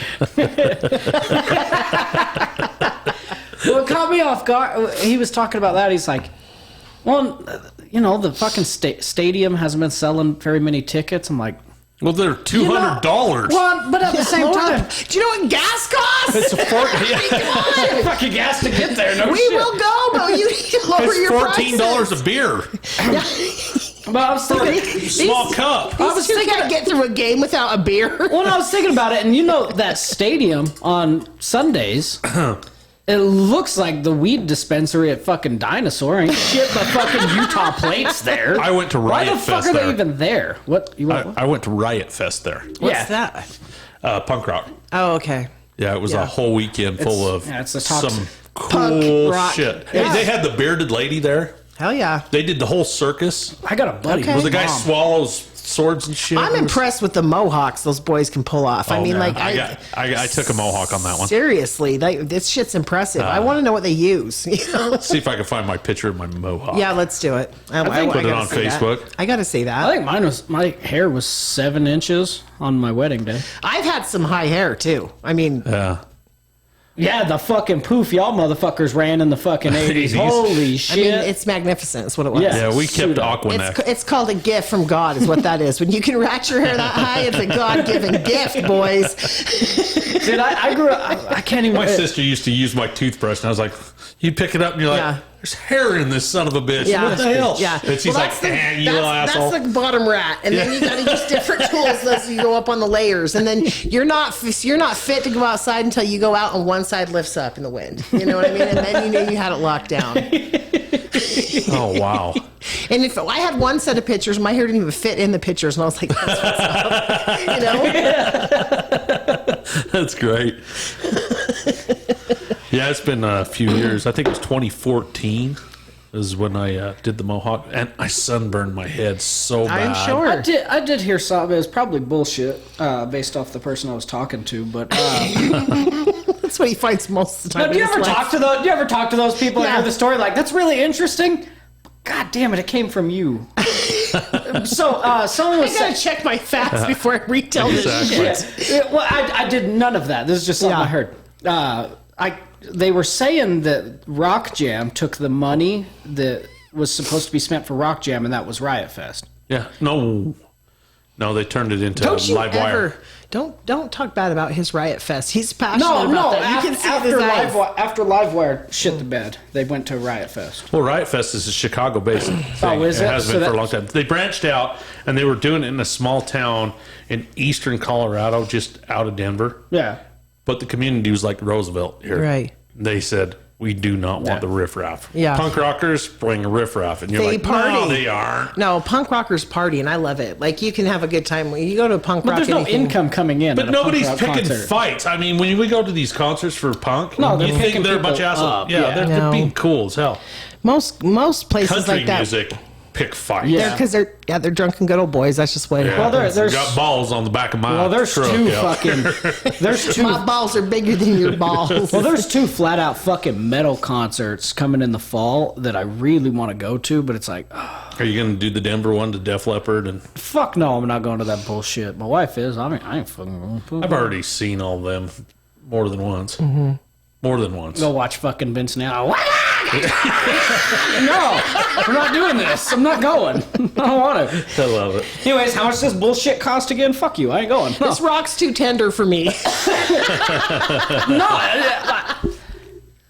Well, it caught me off guard. He was talking about that. He's like, well, the fucking stadium hasn't been selling very many tickets. I'm like, Well, they're $200. well, but at the same Hold time, up. Do you know what gas costs? It's Come on. fucking gas to get there. No We shit. will go, but you need to lower your It's $14 prices. a beer. But I was thinking, Small cup. These two can't get through a game without a beer. well, I was thinking about it, and that stadium on Sundays, It looks like the weed dispensary at fucking Dinosaur. Ain't shit but fucking Utah plates there. I went to Why Riot the fuck Fest are there. they even there? What? You want? I went to Riot Fest there. What's that? Punk rock. Oh, okay. Yeah, it was Yeah. a whole weekend full of it's the top some punk cool rock. shit. Yeah. Hey, they had the bearded lady there. Hell yeah. They did the whole circus. I got a buddy. Okay. Where the guy Mom. swallows swords and shit. I'm It was- impressed with the mohawks those boys can pull off. I Oh, mean, man. like, I took a mohawk on that one. seriously, this shit's impressive. I want to know what they use. You know? Let's see if I can find my picture of my mohawk. Yeah, let's do it. I think- Put it gotta on see that. Facebook. I got to see that. I think my hair was 7 inches on my wedding day. I've had some high hair too. I mean, Yeah. Yeah, the fucking poof y'all motherfuckers ran in the fucking 80s. 80s. Holy I shit. mean, it's magnificent. Is what it was. Yeah. Yeah, we kept Pseudo. Aquaneck. It's called a gift from God, is what that is. When you can ratchet your hair that high, it's a God-given gift, boys. Dude, I grew up. I can't even. My sister used to use my toothbrush, and I was like, you pick it up, and you're like, Yeah. there's hair in this son of a bitch. Yeah. What the hell? Yeah. And she's Well, like, that's the- you little asshole. That's the bottom rat, and then you got to use different tools as you go up on the layers, and then you're not fit to go outside until you go out and one side lifts up in the wind. You know what I mean? And then you know you had it locked down. Oh, wow. And if I had one set of pictures, my hair didn't even fit in the pictures, and I was like, that's what's up. You know? That's great. Yeah, it's been a few years. I think it was 2014 is when I did the mohawk, and I sunburned my head so bad. I'm sure. I did hear some. It was probably bullshit based off the person I was talking to, but. That's what he finds most of the time. But do you in ever his life. talk to those? Do you ever talk to those people and Yeah. hear the story like that's really interesting? God damn it! It came from you. So someone I was saying, gotta check my facts before I retell this Exactly. shit. Well, I did none of that. This is just something Yeah. I heard. They were saying that Rock Jam took the money that was supposed to be spent for Rock Jam, and that was Riot Fest. Yeah, no, they turned it into Don't you live wire. ever? Don't talk bad about his Riot Fest. He's passionate No, about no. that. You can see it in his eyes. After Livewire shit the bed, they went to Riot Fest. Well, Riot Fest is a Chicago-based thing. Oh, is it? It has So been for a that- long time. They branched out, and they were doing it in a small town in eastern Colorado, just out of Denver. Yeah. But the community was like Roosevelt here. Right. They said, we do not want the riffraff. Yeah. Punk rockers bring a riffraff. And you're They like, party. no, they aren't. No, punk rockers party, and I love it. Like you can have a good time when you go to a punk But rock. there's no anything- income coming in. But at a punk nobody's rock picking concert. fights. I mean, when we go to these concerts for punk, No, they're you picking think they're a bunch of people assholes. up. Yeah, Yeah. they're No. being cool as hell. Most places Country like that. music, pick fights. Yeah. Because they're drunken good old boys. That's just what it Yeah. Well, happens. there's got balls on the back of my well, there's truck. two yeah. fucking there's two My balls are bigger than your balls. well, there's two flat out fucking metal concerts coming in the fall that I really want to go to, but it's like, Are you going to do the Denver one to Def Leppard? And fuck no, I'm not going to that bullshit. My wife is. I ain't fucking going. I've already seen all of them more than once. Mm-hmm. More than once. Go watch fucking Vince now. No, we're not doing this. I'm not going. I don't want to. I love it. Anyways, how much does this bullshit cost again? Fuck you. I ain't going. No. This rock's too tender for me.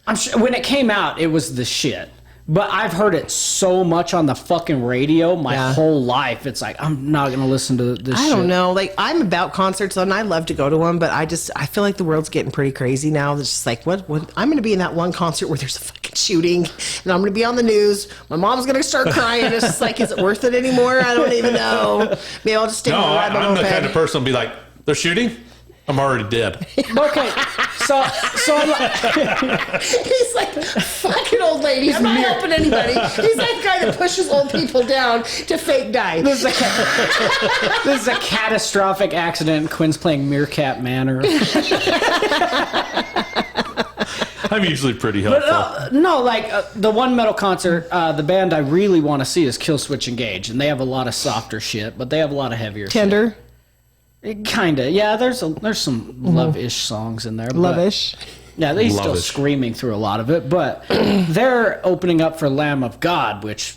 I'm sure when it came out, it was the shit. But I've heard it so much on the fucking radio my Yeah. whole life. It's like I'm not gonna listen to this. I shit. don't know. Like I'm about concerts and I love to go to them, but I feel like the world's getting pretty crazy now. It's just like what I'm going to be in that one concert where there's a fucking shooting, and I'm going to be on the news. My mom's going to start crying. It's just like, is it worth it anymore? I don't even know. Maybe I'll just stay No, home and ride my I'm the moped. kind of person to be like, they're shooting? I'm already dead. Okay, so I'm like, He's like, fucking old ladies. I'm not helping anybody. He's like the guy that pushes old people down to fake die. this is a catastrophic accident. Quinn's playing Meerkat Manor. I'm usually pretty helpful. No, like the one metal concert, the band I really want to see is Killswitch Engage, and they have a lot of softer shit, but they have a lot of heavier Tender, shit. Kinda, yeah. There's some love-ish songs in there. But, love-ish. yeah, he's still Love-ish. screaming through a lot of it, but they're opening up for Lamb of God, which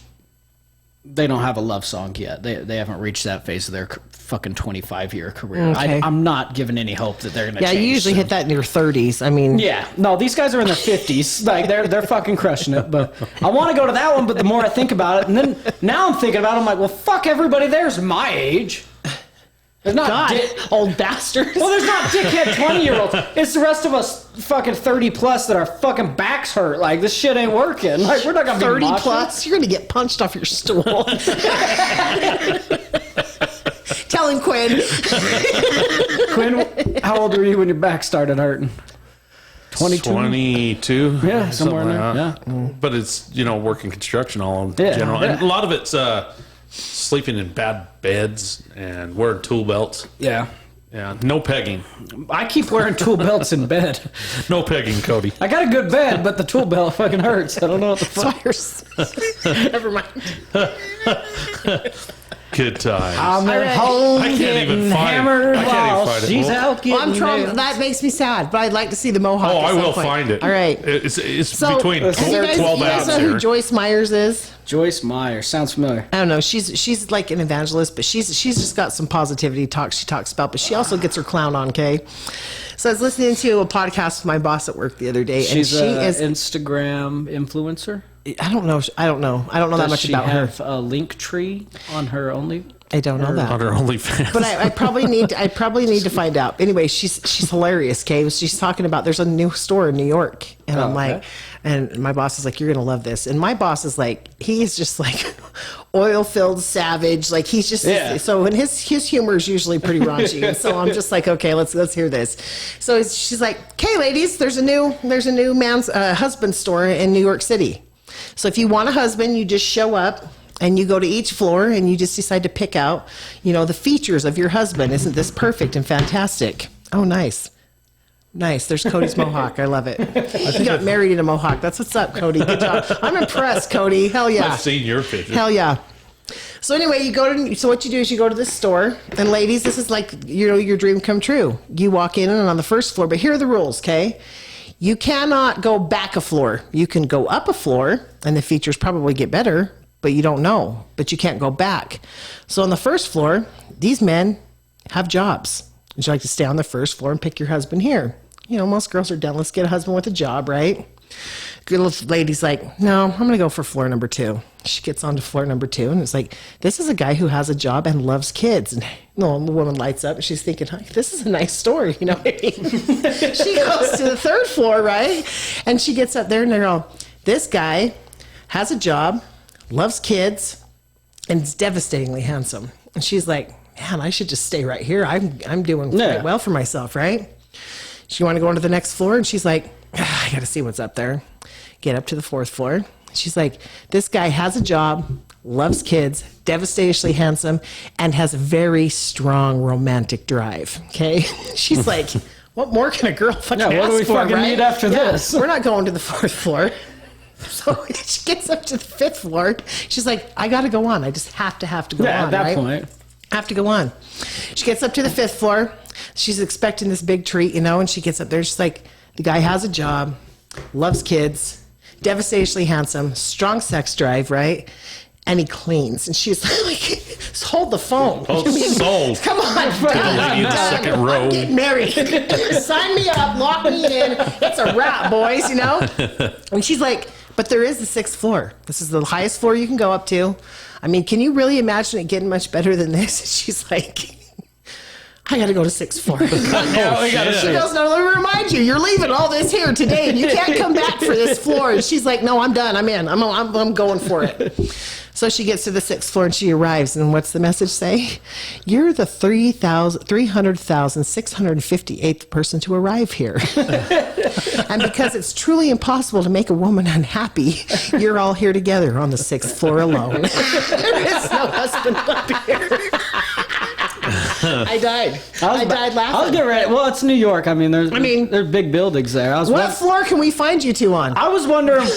they don't have a love song yet. They haven't reached that phase of their fucking 25-year career. Okay. I'm not giving any hope that they're gonna. Yeah, you change usually soon. hit that in your 30s. I mean, Yeah, no, these guys are in their 50s. Like they're fucking crushing it. But I want to go to that one. But the more I think about it, and then now I'm thinking about it, I'm like, well, fuck, everybody there's my age. There's not God, old bastards. Well, there's not dickhead 20-year-olds. It's the rest of us fucking 30 plus that our fucking backs hurt. Like, this shit ain't working. Like, we're not gonna be 30 moshing. plus, you're gonna get punched off your stool. Tell him, Quinn. Quinn, how old were you when your back started hurting? 22? 22. Yeah, somewhere in something there. like that. But it's, working construction all in Yeah, general. yeah. And a lot of it's sleeping in bad beds and wearing tool belts. Yeah. Yeah, no pegging. I keep wearing tool belts in bed. No pegging, Cody. I got a good bed, but the tool belt fucking hurts. I don't know what the fuck. Never mind. Good times. I'm All at right. home I can't even getting find it. hammered I can't even while find it. she's Well- out getting Well, I'm trying. nailed. That makes me sad, but I'd like to see the mohawk. Oh, at I some will point. find it. All right. It's So, between have you guys, 12 you guys abs know who here. Joyce Myers is? Joyce Meyer. Sounds familiar. I don't know. She's like an evangelist, but she's just got some positivity talk she talks about, but she also gets her clown on, okay? So I was listening to a podcast with my boss at work the other day, She's and she an is. Instagram influencer. I don't know that Does much she about her. have a link tree on her only? I don't know that. On her OnlyFans. But I probably need to find out. Anyway, she's hilarious, Kay. She's talking about there's a new store in New York. And I'm okay. like, and my boss is like, you're gonna love this. And my boss is like, he's just like oil filled savage. Like he's just so, and his humor is usually pretty raunchy. And so I'm just like, okay, let's hear this. So she's like, okay, ladies, there's a new man's husband store in New York City. So if you want a husband, you just show up and you go to each floor and you just decide to pick out, the features of your husband. Isn't this perfect and fantastic? Oh, nice. Nice. There's Cody's mohawk. I love it. He got married in a mohawk. That's what's up, Cody. Good job. I'm impressed, Cody. Hell yeah. I've seen your picture. Hell yeah. So anyway, so what you do is you go to this store, and ladies, this is like, your dream come true. You walk in and on the first floor, but here are the rules, okay? You cannot go back a floor. You can go up a floor, and the features probably get better, but you don't know. But you can't go back. So on the first floor, these men have jobs. Would you like to stay on the first floor and pick your husband here? Most girls are done. Let's get a husband with a job, right? Good little lady's like, no, I'm going to go for floor number 2. She gets onto floor number 2, and it's like, this is a guy who has a job and loves kids. And the woman lights up, and she's thinking, this is a nice story, you know what I mean? She goes to the third floor, right? And she gets up there, and they're all, this guy has a job, loves kids, and is devastatingly handsome. And she's like, man, I should just stay right here. I'm doing quite well for myself, right? She want to go on to the next floor, and she's like, I got to see what's up there. Get up to the 4th floor. She's like, this guy has a job, loves kids, devastatingly handsome, and has a very strong romantic drive. Okay? She's like, what more can a girl fucking ask for, what do we fucking right? need after this? We're not going to the 4th floor. So she gets up to the 5th floor. She's like, I got to go on. I just have to go on. At that right? point. Have to go on. She gets up to the 5th floor. She's expecting this big treat, and she gets up there. She's like, the guy has a job, loves kids, devastatingly handsome, strong sex drive, right? And he cleans. And she's like, hold the phone. Sold. Come on. To the lady in the second row. I'm getting married. Sign me up. Lock me in. It's a wrap, boys, And she's like, but there is the 6th floor. This is the highest floor you can go up to. I mean, can you really imagine it getting much better than this? She's like, I got to go to 6th floor. She goes, no, let me remind you, you're leaving all this here today, and you can't come back for this floor. And she's like, no, I'm done. I'm in. I'm going for it. So she gets to the 6th floor, and she arrives. And what's the message say? You're the 300,658th person to arrive here. And because it's truly impossible to make a woman unhappy, you're all here together on the 6th floor alone. There is no husband up here. I died. I died laughing. I was getting ready. Well, it's New York. I mean, there's big buildings there. What floor can we find you two on? I was wondering.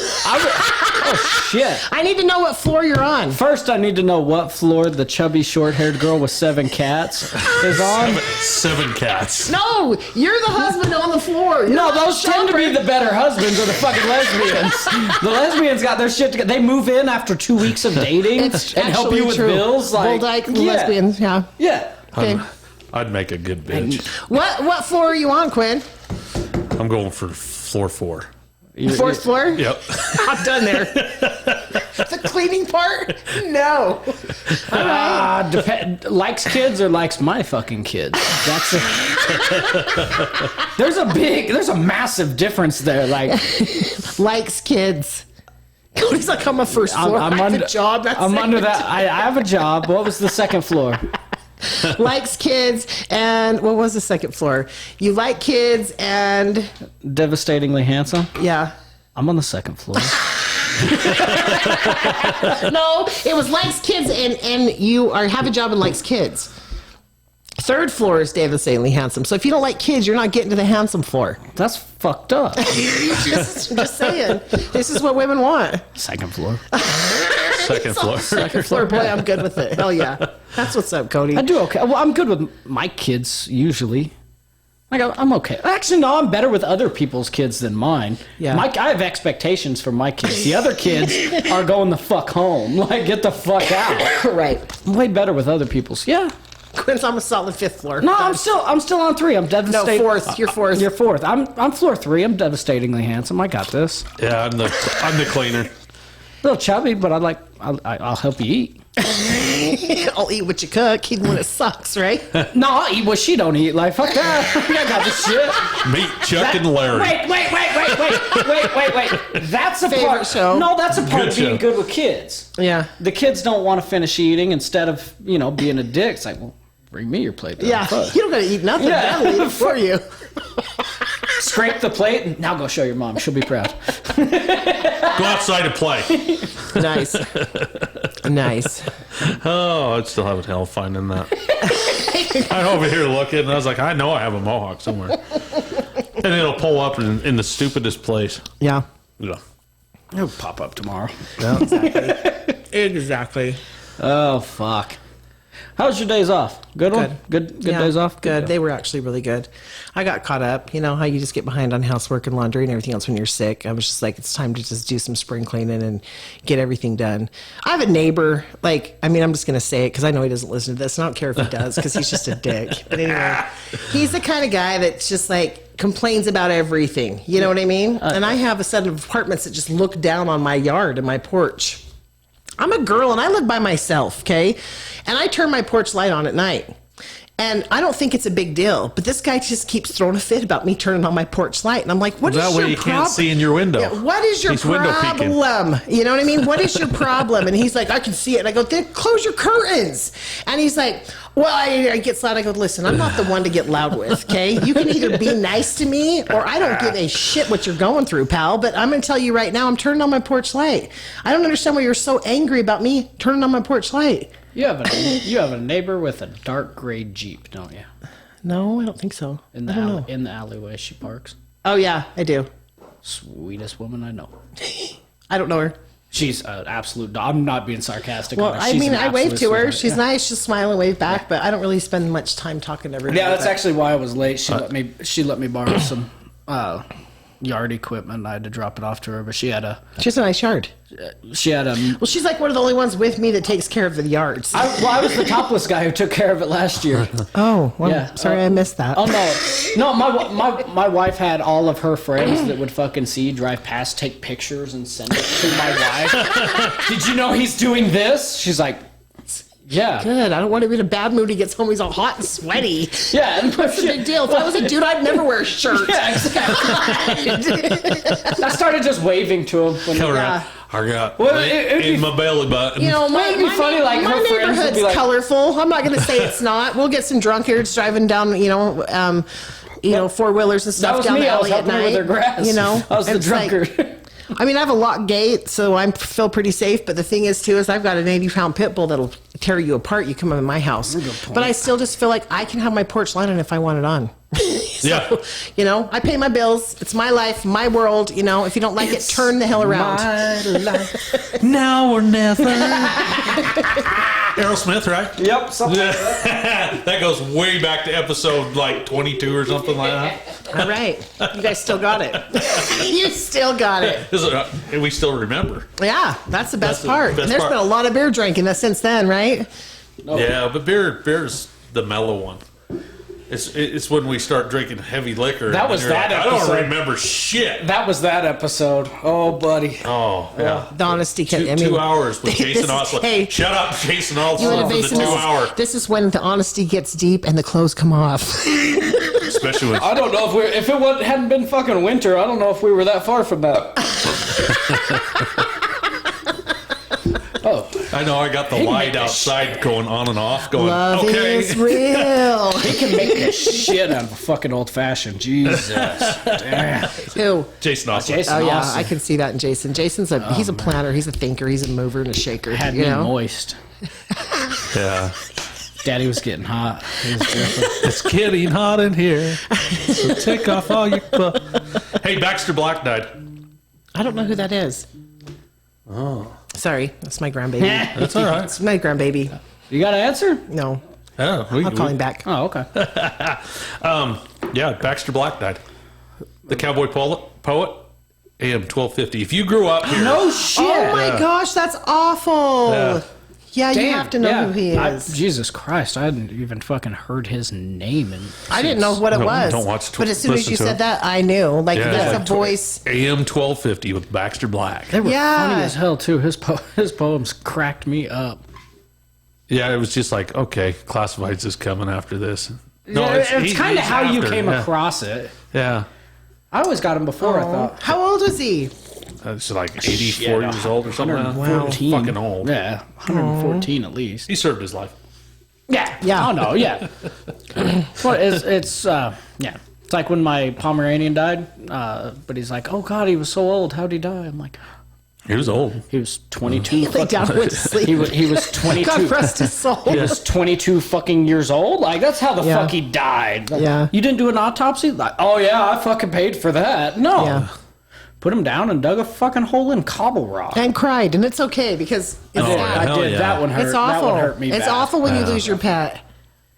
Oh shit! I need to know what floor you're on. First, I need to know what floor the chubby, short-haired girl with 7 cats is on. 7 cats. No, you're the husband on the floor. You're No, not those tend to be the better husbands or the fucking lesbians. The lesbians got their shit together. They move in after 2 weeks of dating and help you with true. bills. Like, Bull-dyke lesbians, yeah. Yeah. Okay. I'd make a good bitch. What floor are you on, Quinn? I'm going for floor 4. Fourth floor? Yep. I'm done there. The cleaning part? No. All right. Likes kids or likes my fucking kids? That's there's a massive difference there. Like, Likes kids. Cody's like, I'm a first floor. I have a job. That's I'm it. under that. I have a job. What was the second floor? Likes kids and what was the second floor? You like kids and Devastatingly handsome. yeah. I'm on the second floor. No, it was likes kids and you are have a job and likes kids. Third floor is devastatingly handsome. So if you don't like kids, you're not getting to the handsome floor. That's fucked up. just saying. This is what women want. Second floor. Second floor. Second floor, boy, I'm good with it. Hell yeah. That's what's up, Cody. I do okay. Well, I'm good with my kids usually. Like I'm okay. Actually, no, I'm better with other people's kids than mine. Yeah. I have expectations for my kids. The other kids are going the fuck home. Like, get the fuck out. Right. I'm way better with other people's. Yeah. Quinn's on a solid fifth floor. No, I'm still on 3. I'm devastating. No, fourth. You're fourth. You're fourth. I'm floor 3. I'm devastatingly handsome. I got this. Yeah, I'm the cleaner. A little chubby, but I'll help you eat. I'll eat what you cook, even when it sucks, right? No, I'll eat what she don't eat. Like, fuck that. I got this shit. Meet Chuck and Larry. Wait. That's a Favorite part. show. No, that's a part Good of being show. good with kids. Yeah. The kids don't want to finish eating instead of, being a dick. It's like, well, bring me your plate. Then. Yeah. Fuck. You don't gotta eat nothing. Yeah. That'll eat it for you. Scrape the plate and now go show your mom. She'll be proud. Go outside and play. Nice. Nice. Oh, I'd still have a hell finding that. I'm over here looking, and I was like, I know I have a mohawk somewhere. And it'll pull up in the stupidest place. Yeah. Yeah. It'll pop up tomorrow. Exactly. Oh, fuck. How was your days off? Good one? Good Yeah, days off? Good. They were actually really good. I got caught up. You know how you just get behind on housework and laundry and everything else when you're sick. I was just like, it's time to just do some spring cleaning and get everything done. I have a neighbor, I'm just going to say it because I know he doesn't listen to this. And I don't care if he does because he's just a dick. But anyway, he's the kind of guy that's just like complains about everything. You know what I mean? And I have a set of apartments that just look down on my yard and my porch. I'm a girl and I live by myself, okay? And I turn my porch light on at night. And I don't think it's a big deal, but this guy just keeps throwing a fit about me turning on my porch light. And I'm like, what is That your way you problem? can't see in your window. Yeah, what is your He's window peeking. problem? You know what I mean? What is your problem? And he's like, I can see it. And I go, then close your curtains. And he's like, well, I get loud. I go, listen, I'm not the one to get loud with, okay? You can either be nice to me or I don't give a shit what you're going through, pal. But I'm going to tell you right now, I'm turning on my porch light. I don't understand why you're so angry about me turning on my porch light. You have a neighbor with a dark gray Jeep, don't you? No, I don't think so. In I don't know. the alleyway she parks. Oh, yeah, I do. Sweetest woman I know. I don't know her. She's an absolute. I'm not being sarcastic. Well, on her. I She's mean, an I wave absolute to her. sweetheart. She's Yeah. nice. She'll smile and wave back, but I don't really spend much time talking to everybody. Yeah, that's but- actually why I was late. She let me borrow some yard equipment. I had to drop it off to her, but she had a. She has a nice yard. Well, she's like one of the only ones with me that takes care of the yards. I was the topless guy who took care of it last year. Oh, well, Yeah. sorry, I missed that. Oh no, my wife had all of her friends that would fucking see you drive past, take pictures, and send it to my wife. Did you know he's doing this? She's like, yeah, Good. I don't want to be in a bad mood. He gets home, he's all hot and sweaty. yeah. And What's the big deal? If I was a dude, I'd never wear a shirt. yeah, exactly. I started just waving to him. When Come Yeah. around. I got Well, it'd in be- my belly button. You know, It'd be funny, like, my her friends would neighborhood's be like- colorful. I'm not going to say it's not. We'll get some drunkards driving down, four-wheelers and that stuff was down me. the I was alley at helping her night. with her grass. You know, I was the And it's like- drunkard. I mean, I have a locked gate, so I feel pretty safe. But the thing is, too, is I've got an 80-pound pit bull that'll tear you apart. You come in my house, but I still just feel like I can have my porch light on if I want it on. Yeah. You know, I pay my bills. It's my life, my world. You know, if you don't like it, turn the hell around. My life. Now or never. Aerosmith, right? Yep. Something. That goes way back to episode like 22 or something like that. All right, you guys still got it. You still got it. And we still remember. Yeah, that's the best That's the part. best And there's part. been a lot of beer drinking since then, right? Yeah, but beer's the mellow one. It's when we start drinking heavy liquor. That and was you're that like, I episode. don't remember shit. That was that episode. Oh, buddy. Oh, yeah. The honesty can. 2 hours with this Jason is- Osler. hey. Shut up, Jason You Osler, want for to the base 2 hour. this is when the honesty gets deep and the clothes come off. Especially when I don't know if it hadn't been fucking winter, I don't know if we were that far from that. Oh, I know I got the light outside going on and off, going, Love okay. is real. he can make the shit out of a fucking old fashioned. Jesus. Damn. Who? Jason Osler. Jason. Oh yeah, Awesome. I can see that in Jason. Jason's he's a planner, he's a thinker, he's a mover and a shaker. Had you me know? moist. Yeah. Daddy was getting hot. He was dripping. It's getting hot in here. So take off all your clothes. Hey, Baxter Black died. I don't know who that is. Oh. Sorry, that's my grandbaby. That's all right. It's my grandbaby. You got an answer? No. Yeah, I'll call him back. Oh, okay. Yeah, Baxter Black died. The cowboy poet, AM 1250. If you grew up here, No shit. Oh my gosh, that's awful. Yeah. Yeah, you Damn, have to know yeah. who he is. Jesus Christ, I hadn't even fucking heard his name. I didn't know what it was. don't watch but as soon as listen you to said him. that, I knew. Like, Yeah, that's like a voice. AM 1250 with Baxter Black. They were Yeah. funny as hell, too. His poems cracked me up. Yeah, it was just like, okay, Classifieds is coming after this. No, Yeah, it's kind of he's how you after, came yeah. across it. Yeah. I always got him before, I thought. How old was he? It's like 84 years old or something. 114. Fucking old. Yeah, 114 at least. He served his life. Yeah. Yeah. Oh, no, yeah. Well, it's yeah. It's like when my Pomeranian died, but he's like, oh, God, he was so old. How'd he die? I'm like, He was old. he was 22. He laid down and went to sleep. He was 22. God rest his soul. He was 22 fucking years old. Like, that's how the Yeah. fuck he died. Like, Yeah. You didn't do an autopsy? Like, oh, yeah, I fucking paid for that. No. Yeah. Put him down and dug a fucking hole in cobble rock. And cried, and it's okay because it's Oh, sad. yeah. I Hell did. yeah. That one hurt. It's awful. That one hurt me It's bad. awful when you lose your pet.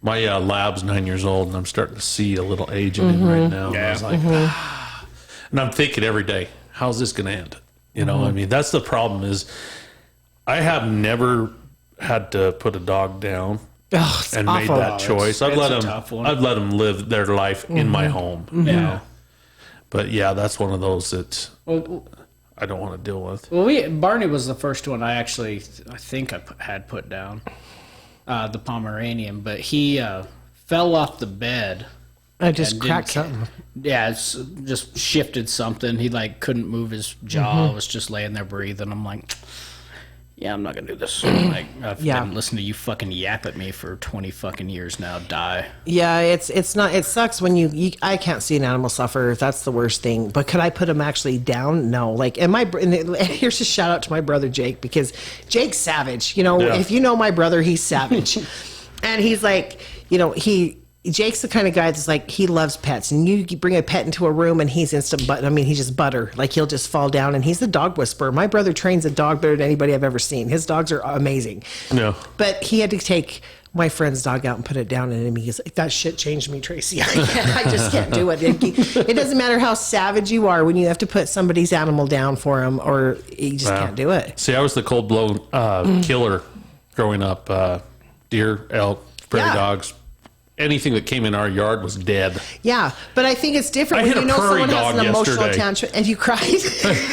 My lab's 9 years old, and I'm starting to see a little age in him right now. And I was like, and I'm thinking every day, how's this going to end? You know, I mean, that's the problem is I have never had to put a dog down Oh, it's and awful. made that choice. I'd it's let a them. tough one. I'd let them live their life in my home. You Yeah. know? But yeah, that's one of those that Well, I don't want to deal with. Barney was the first one I think I had put down, the Pomeranian, but he fell off the bed. I just and cracked didn't- something. Yeah, it's just shifted something. He like couldn't move his jaw. Was just laying there breathing. I'm like, yeah, I'm not gonna do this. Like I've Yeah. been listening to you fucking yap at me for 20 fucking years now. Die. Yeah, it's not. It sucks when you. I can't see an animal suffer. That's the worst thing. But could I put him actually down? No. Like, and here's a shout out to my brother Jake because Jake's savage. You know, Yeah. if you know my brother, he's savage, and he's like, you know, Jake's the kind of guy that's like, he loves pets, and you bring a pet into a room and he's instant butter. I mean, he's just butter. Like, he'll just fall down, and he's the dog whisperer. My brother trains a dog better than anybody I've ever seen. His dogs are amazing. No. But he had to take my friend's dog out and put it down, and he's like, that shit changed me, Tracy. I just can't do it. It doesn't matter how savage you are when you have to put somebody's animal down for him, or you just can't do it. See, I was the cold-blown killer growing up. Deer, elk, prairie Yeah. dogs. Anything that came in our yard was dead. Yeah, but I think it's different I when hit you a know prairie someone has dog an emotional yesterday. tantrum, and you cried.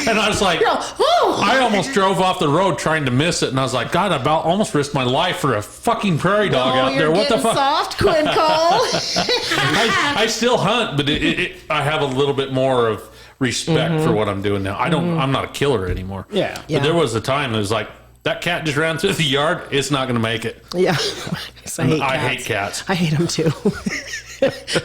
And I was like, You're all, "Oh!" I almost drove off the road trying to miss it. And I was like, God, I about almost risked my life for a fucking prairie dog Oh, out there. you're What the getting fuck? soft, Quinn Cole. I still hunt, but I have a little bit more of respect for what I'm doing now. I'm not a killer anymore. Yeah. Yeah. But there was a time it was like, that cat just ran through the yard. It's not going to make it. Yeah, I hate cats. I hate him too.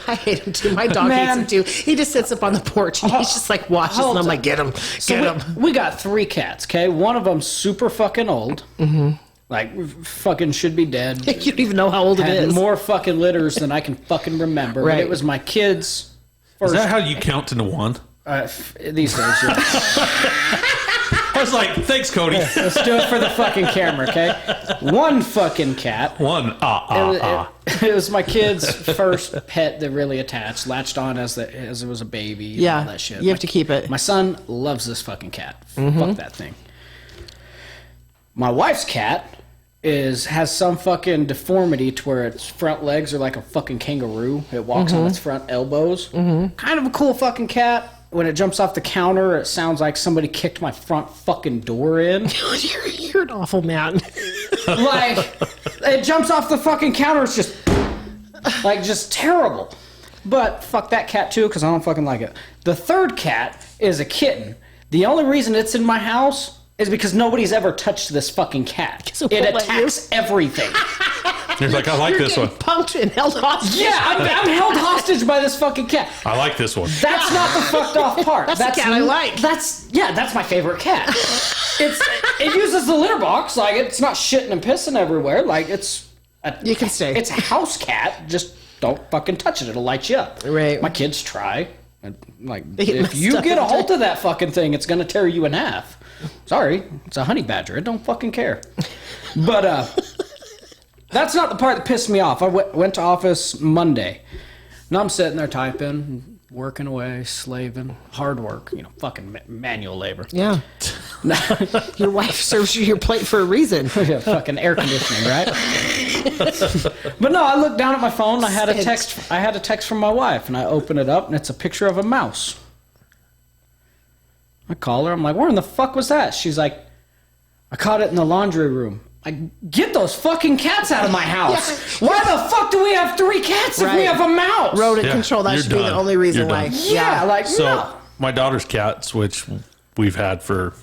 I hate him too. My dog Man. hates him too. He just sits up on the porch and he's just like watches, and I'm like, get him, get him. We got 3 cats. Okay, one of them super fucking old. Like fucking should be dead. You don't even know how old it Had is. more fucking litters than I can fucking remember. But Right. it was my kids. Is First, that how you count into one? these days, yeah. I was like, thanks, Cody. Let's do it for the fucking camera, okay? One fucking cat. One. It was my kid's first pet that really attached, latched on as it was a baby. And Yeah, all that shit. you have to keep it. My son loves this fucking cat. Fuck that thing. My wife's cat has some fucking deformity to where its front legs are like a fucking kangaroo. It walks on its front elbows. Kind of a cool fucking cat. When it jumps off the counter, it sounds like somebody kicked my front fucking door in. You're an awful man. Like, it jumps off the fucking counter. It's just terrible. But fuck that cat too, because I don't fucking like it. The third cat is a kitten. The only reason it's in my house is because nobody's ever touched this fucking cat. So it attacks everything. You're like, I like this one. Punked and held hostage. Yeah, I'm held hostage by this fucking cat. I like this one. That's not the fucked off part. That's the cat I like. That's my favorite cat. It uses the litter box. Like, it's not shitting and pissing everywhere. Like, You can stay. It's a house cat. Just don't fucking touch it. It'll light you up. Right. My kids try. And, like, They get if messed you up get a every hold time. of that fucking thing, it's gonna tear you in half. Sorry, it's a honey badger. It don't fucking care. But that's not the part that pissed me off. I went to office Monday. Now I'm sitting there typing, working away, slaving, hard work. Fucking manual labor. Yeah. Your wife serves you your plate for a reason. Yeah, fucking air conditioning, right? But no, I looked down at my phone. I had a text from my wife, and I open it up, and it's a picture of a mouse. I call her. I'm like, "Where in the fuck was that?" She's like, "I caught it in the laundry room." Get those fucking cats out of my house. Yeah. Why the fuck do we have 3 cats if we Right. have a mouse? Rodent Yeah, control. That you're should be the done. only reason You're why. done. Yeah, like So no. my daughter's cats, which we've had for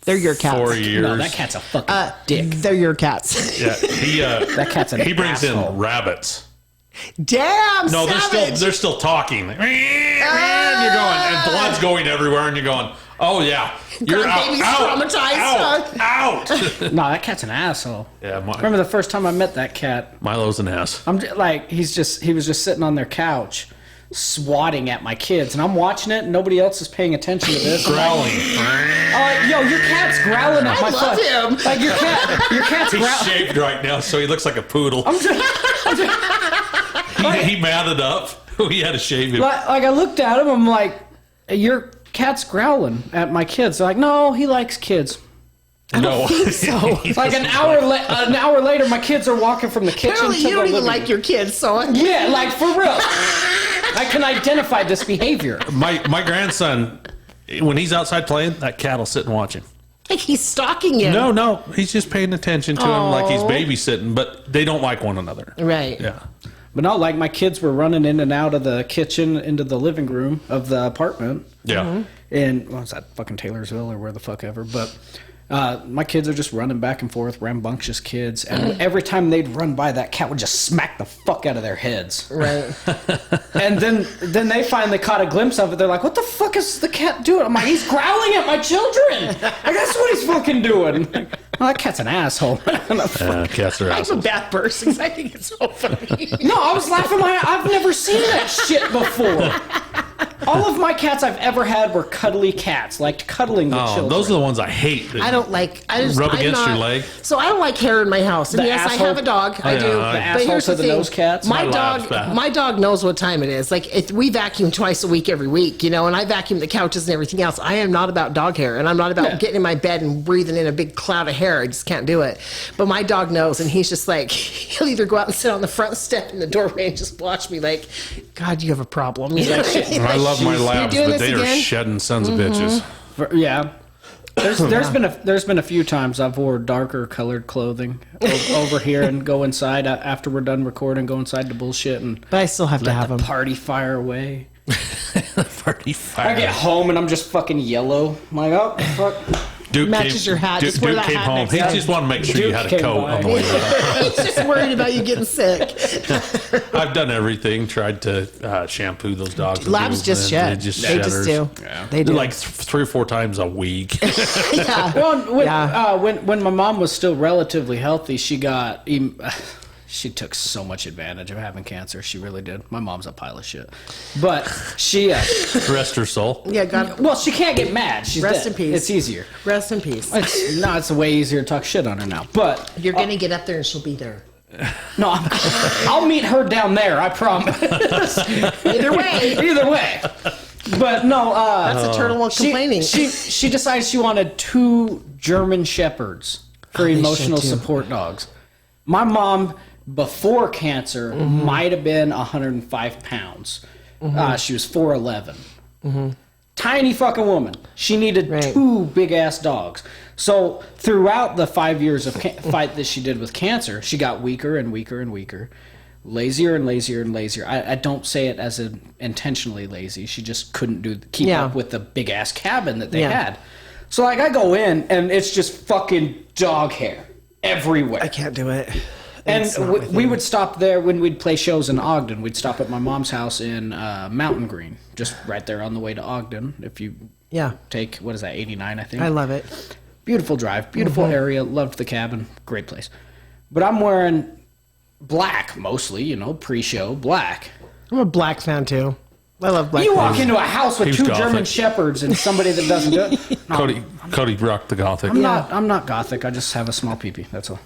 They're your cats. 4 years. No, that cat's a fucking dick. They're your cats. Yeah, That cat's an he brings asshole. in rabbits. Damn. No, savage. they're still talking. And you're going, and blood's going everywhere, and you're going, oh yeah, you're out, baby's out, traumatized, out. No, that cat's an asshole. Yeah, Remember the first time I met that cat? Milo's an ass. Like he was just sitting on their couch, swatting at my kids, and I'm watching it, and nobody else is paying attention to this. Growling. Yo, your cat's growling at my love foot. him. Like your cat's He's growling. shaved right now, so he looks like a poodle. He matted up. We had to shave him. Like I looked at him, I'm like, your cat's growling at my kids. They're like, no, he likes kids. No. so. Like an hour later, my kids are walking from the kitchen Apparently, to you the don't even living like room. your kids, so Yeah, like for real. I can identify this behavior. My grandson, when he's outside playing, that cat will sit and watch him. like he's stalking you. No, he's just paying attention to him like he's Aw. babysitting, but they don't like one another. Right. Yeah. But no, like my kids were running in and out of the kitchen into the living room of the apartment. Yeah. In what's that, fucking Taylorsville or where the fuck ever. But my kids are just running back and forth, rambunctious kids, and every time they'd run by, that cat would just smack the fuck out of their heads. Right. And then they finally caught a glimpse of it. They're like, "What the fuck is the cat doing?" I'm like, "He's growling at my children." Like, that's what he's fucking doing. Like, well, that cat's an asshole. Cats are I'm a assholes. bad person 'cause I think it's so funny. No, I was laughing. I've never seen that shit before. All of my cats I've ever had were cuddly cats, liked cuddling with Oh, children. those are the ones I hate. I don't like. I just Rub I'm against not, your leg? So I don't like hair in my house. And The yes, I asshole- have a dog. I yeah, do. the But asshole here's to the the thing. nose cats? My My lab's dog. bad. My dog knows what time it is. Like we vacuum twice a week, every week. And I vacuum the couches and everything else. I am not about dog hair, and I'm not about getting in my bed and breathing in a big cloud of hair. I just can't do it. But my dog knows, and he's just like he'll either go out and sit on the front step in the doorway and just watch me. Like, God, you have a problem. You know? And I love my You're labs, doing but this they are again? shedding sons of bitches. Yeah. There's been a few times I've wore darker colored clothing over here and go inside after we're done recording, go inside to bullshit and But I still have to have the him. party fire away. Party fire. I get home and I'm just fucking yellow. I'm like, oh fuck. Duke Matches your hat. Just wear Duke that came hat home. next He time. just wanted to make sure you Duke had a came coat by. on the way down. He's just worried about you getting sick. I've done everything. Tried to shampoo those dogs. Labs and just shed. They just They just shedders. do. Yeah. They do. Like 3 or 4 times a week. Yeah. Well, when my mom was still relatively healthy, she took so much advantage of having cancer. She really did. My mom's a pile of shit, but she Rest her soul. Yeah, God. well, she can't get mad. She's Rest dead. in peace. It's easier. Rest in peace. It's way easier to talk shit on her now. But You're gonna get up there and she'll be there. no, I'll meet her down there. I promise. Either way. Either way. But no, That's a turtle complaining. She decided she wanted 2 German shepherds for they emotional should, too. support dogs. My mom, before cancer, might have been 105 pounds. She was 4'11". Tiny fucking woman. She needed Right. 2 big-ass dogs. So throughout the 5 years of fight that she did with cancer, she got weaker and weaker and weaker. Lazier and lazier and lazier. I don't say it as intentionally lazy. She just couldn't keep Yeah. up with the big ass cabin that they Yeah. had. So like I go in and it's just fucking dog hair everywhere. I can't do it. And It's not my we thing. would stop there when we'd play shows in Ogden. We'd stop at my mom's house in Mountain Green, just right there on the way to Ogden. If you Yeah, take, what is that, 89, I think? I love it. Beautiful drive, beautiful area, loved the cabin, great place. But I'm wearing black mostly, pre-show black. I'm a black fan too. I love black. You walk fans. into a house with He's 2 gothic. German shepherds and somebody that doesn't do it. No, Cody rocked the Gothic. I'm not gothic. I just have a small peepee. That's all.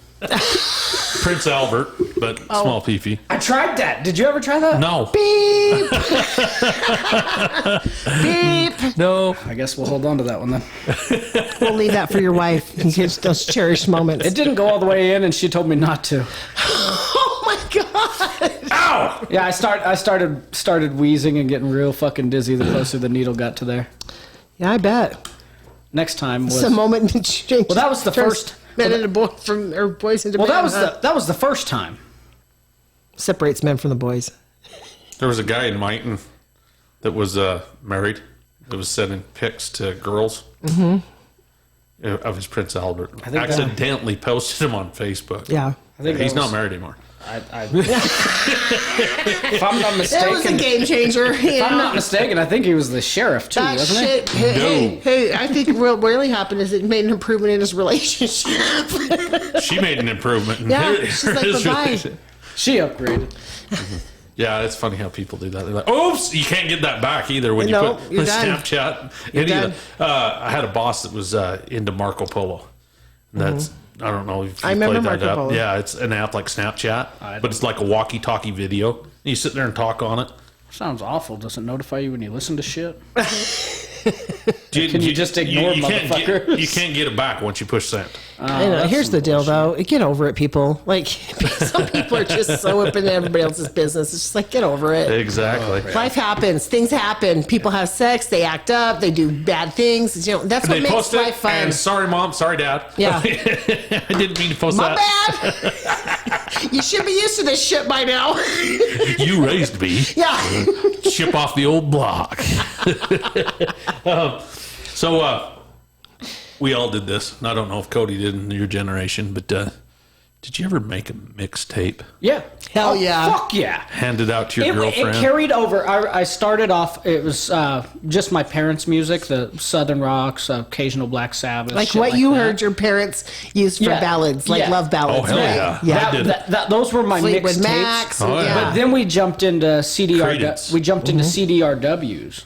Prince Albert, but small peepee. I tried that. Did you ever try that? No. Beep. Beep. No. I guess we'll hold on to that one then. We'll leave that for your wife. Here's those cherished moments. It didn't go all the way in, and she told me not to. Oh my god. Ow! Yeah, I started wheezing and getting real fucking dizzy the closer the needle got to there. Yeah, I bet. Next time was It's a moment to change. Well, that was the first- men into boy from or boys into well. men. That was the first time. Separates men from the boys. There was a guy in Mighton that was married that was sending pics to girls of his Prince Albert. think Accidentally posted him on Facebook. Yeah. I think He's that not was- married anymore. If I'm not That was a mistaken, game changer. if I'm not mistaken, I think he was the sheriff too, That wasn't shit. Hey, No. hey, I think what really happened is it made an improvement in his relationship. She made an improvement. in Yeah, his- she's like, his bye-bye. relationship. he? She upgraded. Yeah, it's funny how people do that. They're like, "Oops!" You can't get that back either when No, you put you're the done. Snapchat. You're Any of done. the- I had a boss that was into Marco Polo. And that's I don't know if you I remember played that Marco app. Polo. Yeah, it's an app like Snapchat, I but it's like a walkie-talkie video. You sit there and talk on it. Sounds awful. Does it notify you when you listen to shit? Can you just ignore motherfuckers? You can't get it back once you push send. Here's the deal, though. Get over it, people. Like, some people are just so up in everybody else's business. It's just like, get over it. Exactly. Life happens. Things happen. People have sex. They act up. They do bad things. That's what They makes post life it, fun. and sorry, mom, sorry, dad. Yeah. I didn't mean to post My that. bad. You should be used to this shit by now. You raised me. Yeah. Chip off the old block. So we all did this. And I don't know if Cody did in your generation, but did you ever make a mixtape? Yeah. Hell yeah. Fuck yeah. Hand it out to your girlfriend? It carried over. I started off, it was just my parents' music, the Southern Rocks, occasional Black Sabbath. Like shit what you that. heard your parents use for Yeah. ballads, like Yeah. love ballads. Oh, hell right? yeah. Yeah. I did. Those were my Fleetwood mixtapes. Macs. Oh, yeah. But then we jumped into Credence. CDRWs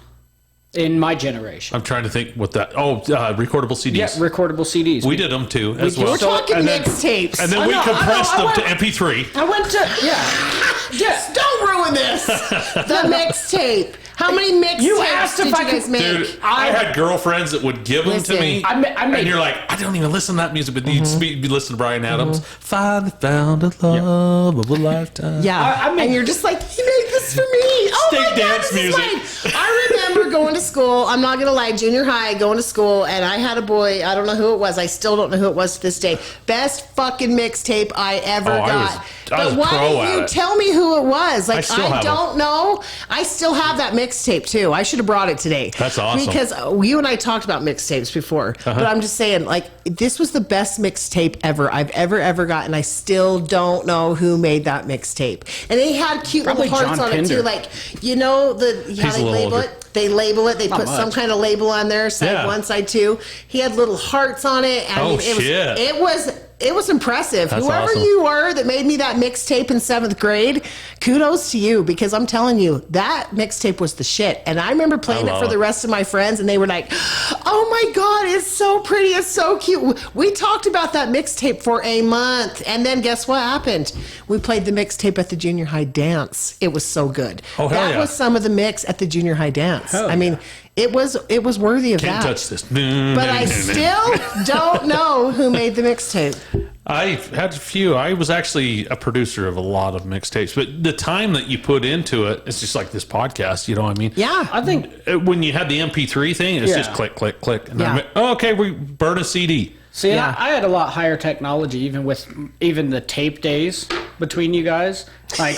in my generation. I'm trying to think what that. Oh, recordable CDs. Yeah, recordable CDs. We did them too, as well. We're talking And then- mixtapes. And then I we know, I know, compressed I them to went- MP3. I went to yeah. Don't ruin this. The mixtape. How many mixtapes You asked if did I you guys could- make? Dude, I had girlfriends that would give them to Listen. me. I made- and you're like, I don't even listen to that music, but you'd be listening to Bryan Adams. Finally found a love of a lifetime. Yeah, I mean- and you're just like, he made this for me. Oh Steak my God, dance this is music. mine. I remember going to school. I'm not gonna lie, junior high, going to school, and I had a boy. I don't know who it was. I still don't know who it was to this day. Best fucking mixtape I ever Oh, I got. was But why pro didn't at you it. tell me who it was? Like still have I it. don't know. I still have that mixtape too. I should have brought it today. That's awesome. Because you and I talked about mixtapes before, but I'm just saying, like, this was the best mixtape ever I've ever gotten. I still don't know who made that mixtape, and they had cute Probably little hearts John on it too. Pinder. Like, you know how He's a they little label older. it. They label it. They put some much. kind of label on there, side Yeah. one, side two. He had little hearts on it. I Oh, mean, shit. It was impressive. That's Whoever awesome. you were that made me that mixtape in 7th grade, kudos to you, because I'm telling you, that mixtape was the shit. And I remember playing it love for the it. rest of my friends, and they were like, oh my God, it's so pretty. It's so cute. We talked about that mixtape for a month. And then guess what happened? We played the mixtape at the junior high dance. It was so good. Oh, hell that yeah. was some of the mix at the junior high dance. Hell I mean, It was worthy of Can't that. touch this. But I still don't know who made the mixtape. I've had a few. I was actually a producer of a lot of mixtapes, but the time that you put into it, it's just like this podcast, you know what I mean? Yeah. I think When you had the MP3 thing, it's Yeah. just click, click, click. And Yeah. okay, we burn a CD. See, Yeah. I had a lot higher technology, even with the tape days between you guys. Like,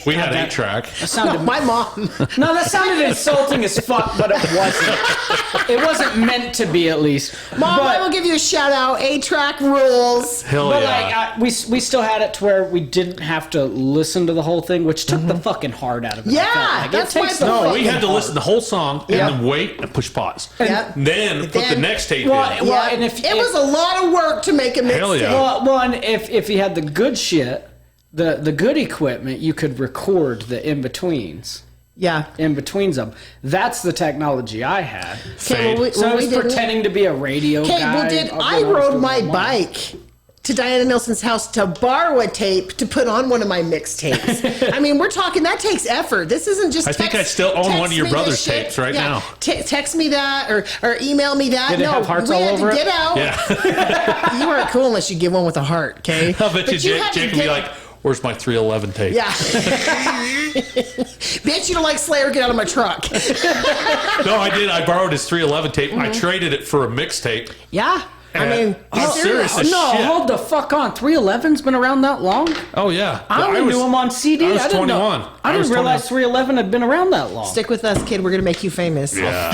We had 8-track. that sounded My mom. no, that sounded insulting as fuck, but it wasn't. It wasn't meant to be, at least. Mom, I but, will give you a shout out. 8-track rules. Hell but yeah. like, we still had it to where we didn't have to listen to the whole thing, which took the fucking heart out of it. I Yeah, felt like. that's it takes why the the- No, we fucking had to heart. listen to the whole song and Yeah. then wait and push pause. Yep. Then put the Then- next tape Well, in. well, and if it was a lot of work to make a Hell mixtape. yeah. well, and if you had the good shit, the good equipment, you could record the in-betweens. Yeah. In betweens them. That's the technology I had. Okay, well, So I was didn't- pretending to be a radio Okay, guy. well, I rode my bike to Diana Nelson's house to borrow a tape to put on one of my mixtapes. I mean, we're talking, that takes effort. This isn't just I think I still own one of your brother's tapes right now. Text me that or email me that. Did it No, have hearts we all had over to it? get out. Yeah. You weren't cool unless you give one with a heart, okay? I bet you had to Jake would be get- like, where's my 311 tape? Yeah. Bitch, you don't like Slayer, get out of my truck. No, I did. I borrowed his 311 tape. I traded it for a mixtape. Yeah. I mean, I'm serious as No, shit. hold the fuck on. 311's been around that long? Oh, yeah. I only knew him on CD. I was didn't know- 21. I didn't realize 311 had been around that long. stick with us, kid. We're going to make you famous. Yeah.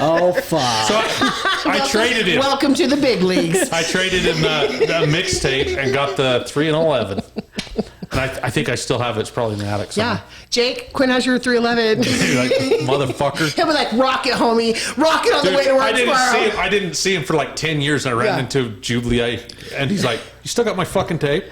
Oh, fuck. So I traded it. Welcome to the big leagues. I traded in the mixtape and got the 3 and 11. And I think I still have it. It's probably in the attic Yeah. somewhere. Jake, Quinn has your 311. You're like, motherfucker. He'll be like, rocket, homie. Rocket on the way to work tomorrow. I didn't see him for like 10 years, and I ran Yeah. into Jubilee, and he's like, "You still got my fucking tape?"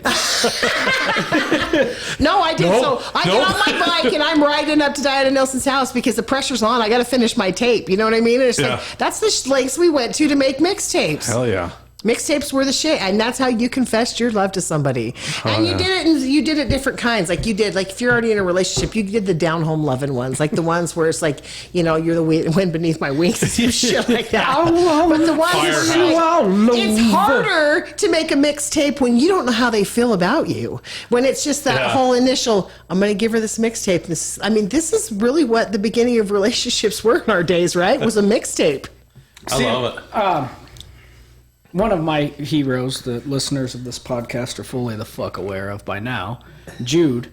No, I did. Nope. So I get on my bike and I'm riding up to Diana Nelson's house because the pressure's on. I got to finish my tape. You know what I mean? And it's Yeah. like, that's the lengths we went to make mixtapes. Hell yeah. Mixtapes were the shit, and that's how you confessed your love to somebody. And you yeah. did it, and you did it different kinds. Like you did, like if you're already in a relationship, you did the down home loving ones, like the ones where it's like, you know, you're the wind beneath my wings, and some shit like that. But the ones Firehouse. where it's harder to make a mixtape when you don't know how they feel about you. When it's just that Yeah. whole initial, I'm going to give her this mixtape. This is really what the beginning of relationships were in our days, right? Was a mixtape. I love it. One of my heroes, the listeners of this podcast are fully the fuck aware of by now, Jude.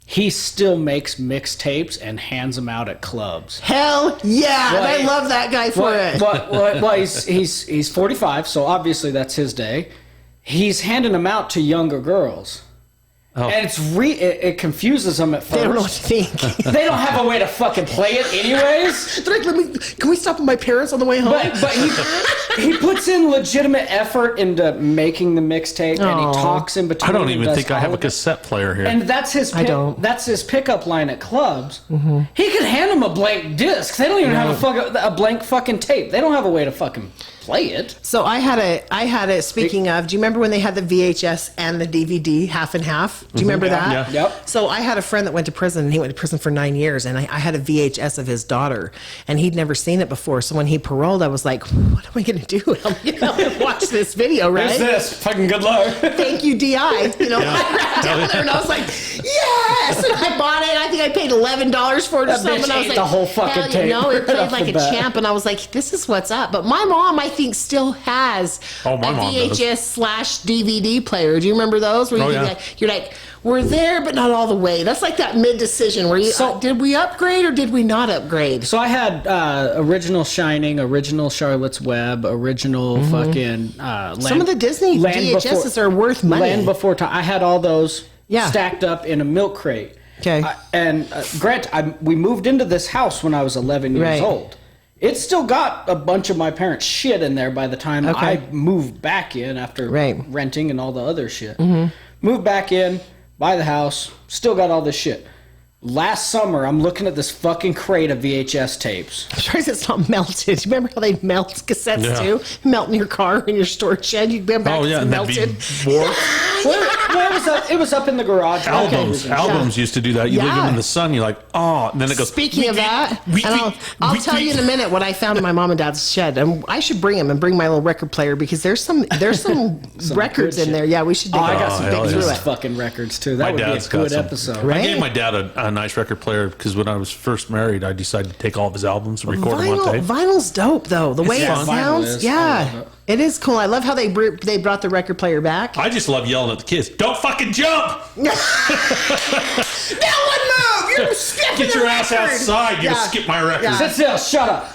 He still makes mixtapes and hands them out at clubs. Hell yeah! And I Well, love that guy for it. Well, he's 45, so obviously that's his day. He's handing them out to younger girls. Oh. And it confuses them at first. They don't know what to think. They don't have a way to fucking play it anyways. They're like, can we stop at my parents on the way home? But he puts in legitimate effort into making the mixtape, and he Aw. talk in between. I don't and even does think I have all a of it. cassette player here. And that's his. don't. That's his pickup line at clubs. He could hand them a blank disc. They don't even have a blank fucking tape. They don't have a way to fucking play it. So I had a. Speaking of, do you remember when they had the VHS and the DVD half and half? Do you remember that? Yeah. Yep. So I had a friend that went to prison, and he went to prison for 9 years, and I had a VHS of his daughter, and he'd never seen it before. So when he paroled, I was like, "What am I going to do? I'm going to watch this video, right?" What's this? Fucking good luck. Thank you, DI. You know, I ran down there and I was like, yes! And I bought it. I think I paid $11 for it or That something. bitch I was ate like, the whole fucking hell, tape you know, it right played off like the a bat. champ. And I was like, this is what's up. But my mom, I think, still has Oh, my a mom does. VHS/DVD player. Do you remember those? Where Oh, you yeah. you're like, we're there, but not all the way. That's like that mid decision where you did we upgrade or did we not upgrade? So I had original Shining, original Charlotte's Web, original fucking Land. Some of the Disney VHSs are worth money. Land Before Time. I had all those Yeah. stacked up in a milk crate. Okay. Grant, we moved into this house when I was 11 years Right. old. It's still got a bunch of my parents' shit in there by the time Okay. I moved back in after Right. renting and all the other shit. Moved back in, buy the house, still got all this shit. Last summer, I'm looking at this fucking crate of VHS tapes. I'm surprised it's not melted. You remember how they melt cassettes Yeah. too? Melt in your car in your storage shed. You go back Oh, yeah. it's And that'd melted. be warped. Well, it was up in the garage. Albums used to do that. You leave them in the sun. You're like, oh, and then it goes. Speaking of that, and I'll tell you in a minute what I found in my mom and dad's shed, and I should bring him and bring my little record player because there's some records in there. Yeah, we should. I got some dig through it. Fucking records too. That would be a good episode. Right? I gave my dad a nice record player because when I was first married, I decided to take all of his albums and record them on tape. Vinyl's dope though. The way it fun. sounds, it is cool. I love how they brought the record player back. I just love yelling at the kids. Don't fucking jump! No one move! You're skipping Get your the ass record. outside. You're gonna skip my record. Yeah. Sit still. Shut up.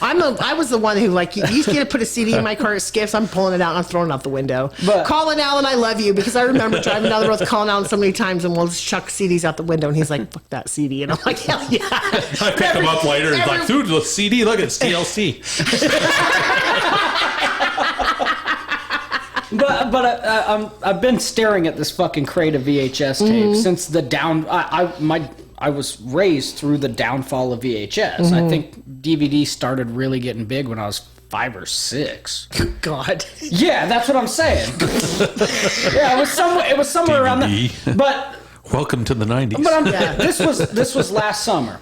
I was the one who you get to put a CD in my car, it skips. I'm pulling it out and I'm throwing it out the window. But Colin Allen, I love you because I remember driving down the road with Colin Allen so many times and we'll chuck CDs out the window and he's like, "Fuck that CD," and I'm like, "Hell yeah!" I pick him up later and he's like, "Dude, the CD, look, it's TLC." But I've been staring at this fucking crate of VHS tapes since the I was raised through the downfall of VHS. I think DVD started really getting big when I was 5 or 6. God. Yeah, that's what I'm saying. Yeah, it was somewhere around DVD. there. But Welcome to the 90s. But this was last summer,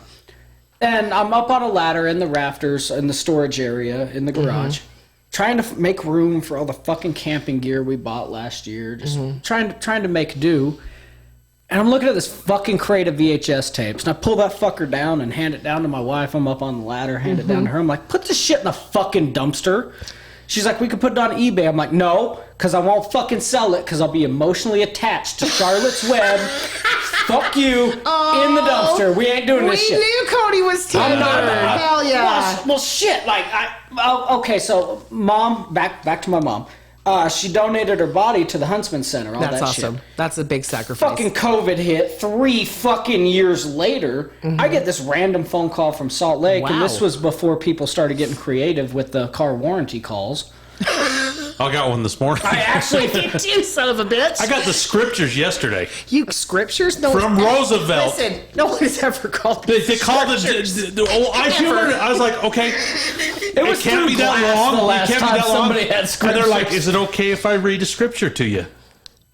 and I'm up on a ladder in the rafters in the storage area in the garage, trying to make room for all the fucking camping gear we bought last year. Just trying to make do. And I'm looking at this fucking crate of VHS tapes, and I pull that fucker down and hand it down to my wife. I'm up on the ladder, hand it down to her. I'm like, put this shit in a fucking dumpster. She's like, we could put it on eBay. I'm like, no, because I won't fucking sell it because I'll be emotionally attached to Charlotte's Web. Fuck you, in the dumpster. We ain't doing this shit. We knew Cody was tender. Hell yeah. Well, shit. Like, okay, so mom, back to my mom. She donated her body to the Huntsman Center. All That's that awesome. shit. That's a big sacrifice. Fucking COVID hit 3 fucking years later. I get this random phone call from Salt Lake, and this was before people started getting creative with the car warranty calls. I got one this morning. I actually You son of a bitch. I got the scriptures yesterday. You scriptures? No From Roosevelt. Listen, no one has ever called They called it. I humoured it. I was like, okay, it can't be that long. It can't be that long. And they're like, is it okay if I read a scripture to you?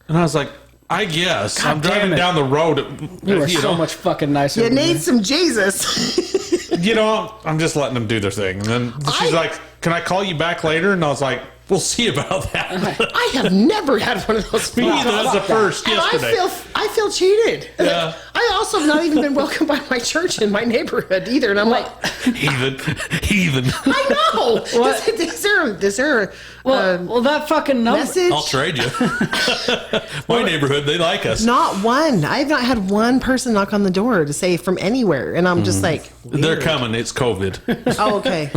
And I was like, I guess. God I'm driving damn it. down the road. You are so much fucking nicer. You than me. need some Jesus. I'm just letting them do their thing. And then she's like, can I call you back later? And I was like, we'll see about that. I have never had one of those. Me either. That was the first And yesterday. I feel cheated. Yeah. I also have not even been welcomed by my church in my neighborhood either. And I'm like, Heathen. I know. What? Is there Well, that fucking number. message? I'll trade you. My neighborhood, they like us. Not one. I've not had one person knock on the door to say from anywhere. And I'm just like, They're weird. coming. It's COVID. Oh, okay.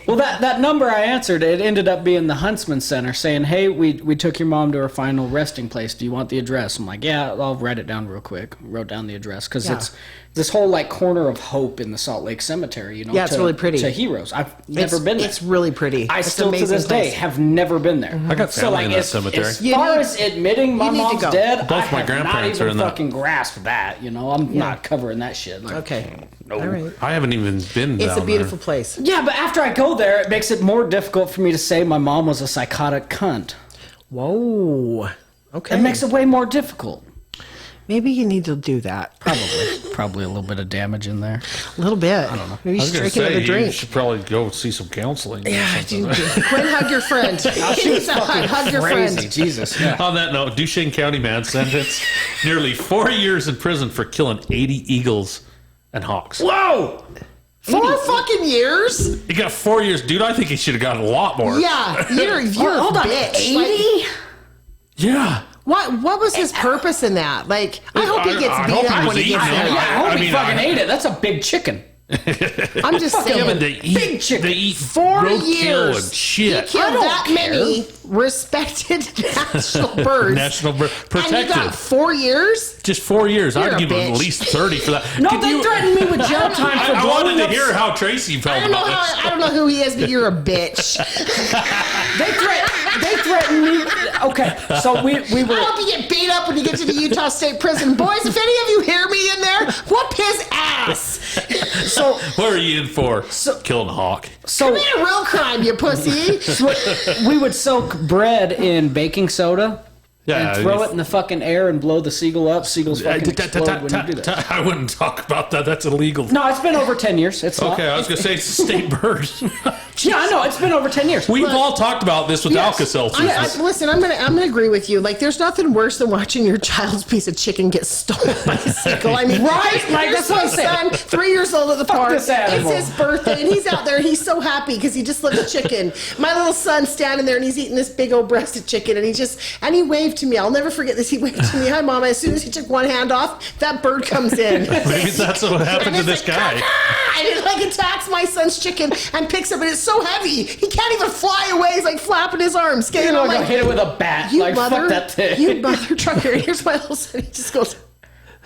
Well, that number I answered, it ended up being the Huntsman Center saying, hey, we took your mom to her final resting place. Do you want the address? I'm like, yeah, I'll write it down real quick. Wrote down the address because it's this whole like corner of hope in the Salt Lake Cemetery, you know. Yeah, it's really pretty. To heroes. I've never been there. It's really pretty. I It's still to amazing this day place. have never been there. I got family in that cemetery. As far as admitting my you need to mom's go. dead, Both I my have not grandparents even are in that. fucking grasped that. You know, I'm not covering that shit. Like, Okay. no. All right. I haven't even been It's down a beautiful there. place. Yeah, but after I go there, it makes it more difficult for me to say my mom was a psychotic cunt. Whoa. Okay. It makes it way more difficult. Maybe you need to do that. Probably a little bit of damage in there. A little bit. I don't know. Maybe you I was should going to drink another say, you drink. should probably go see some counseling. or Yeah, something. Quinn, hug your friend. Hug your Crazy, friend. Jesus. Yeah. On that note, Duchesne County man sentenced nearly 4 years in prison for killing 80 eagles and hawks. Whoa! 4 fucking years? He got 4 years. Dude, I think he should have gotten a lot more. Yeah, you're Hold a on, bitch. 80? Yeah. What was his purpose in that? Like, I hope he gets I beat hope he up was when he eating gets them. there. Yeah, I hope I he mean, fucking I- ate it. That's a big chicken. I'm just Yeah, saying. but they eat, Big chicken. they eat 4 roadkill years. and shit. He killed don't that many respected national birds. National bird And he protected. got 4 years? Just 4 years. You're I'd a give him bitch. at least 30 for that. No, Could they you- threatened me with jail time for I wanted blowing to up. hear how Tracy felt about this. I don't know who he is, but you're a bitch. They threatened me. Okay, so we I were. hope you get beat up when you get to the Utah State Prison. Boys, if any of you hear me in there, whoop his ass. So What are you in for? Killing a hawk. so Commit a real crime, you pussy. we would soak bread in baking soda Yeah, and throw it in the fucking air and blow the seagull up. Seagulls fucking explode when you do that. I wouldn't talk about that. That's illegal. No, it's been over 10 years. It's not. Okay, I was going to say it's a state bird. Yeah, I know. It's been over 10 years. We've all talked about this with Alka-Seltzer. Listen, I'm gonna agree with you. Like, there's nothing worse than watching your child's piece of chicken get stolen by a seagull. I mean, Right? Like, that's what I'm saying. 3 years old at the park. this animal. It's his birthday, and he's out there, and he's so happy because he just loves chicken. My little son's standing there, and he's eating this big old breasted chicken, and he waved to me. I'll never forget this. He waved to me, "Hi, Mama." As soon as he took one hand off, that bird comes in. Maybe that's what happened to And this it's like, guy. "Caw-caw!" And it like attacks my son's chicken and picks up, and it's so heavy he can't even fly away. He's like flapping his arms. You And know, I'm go like, hit it with a bat. "You Like, mother, fuck that thing. you mother trucker." Here's my little son. He just goes,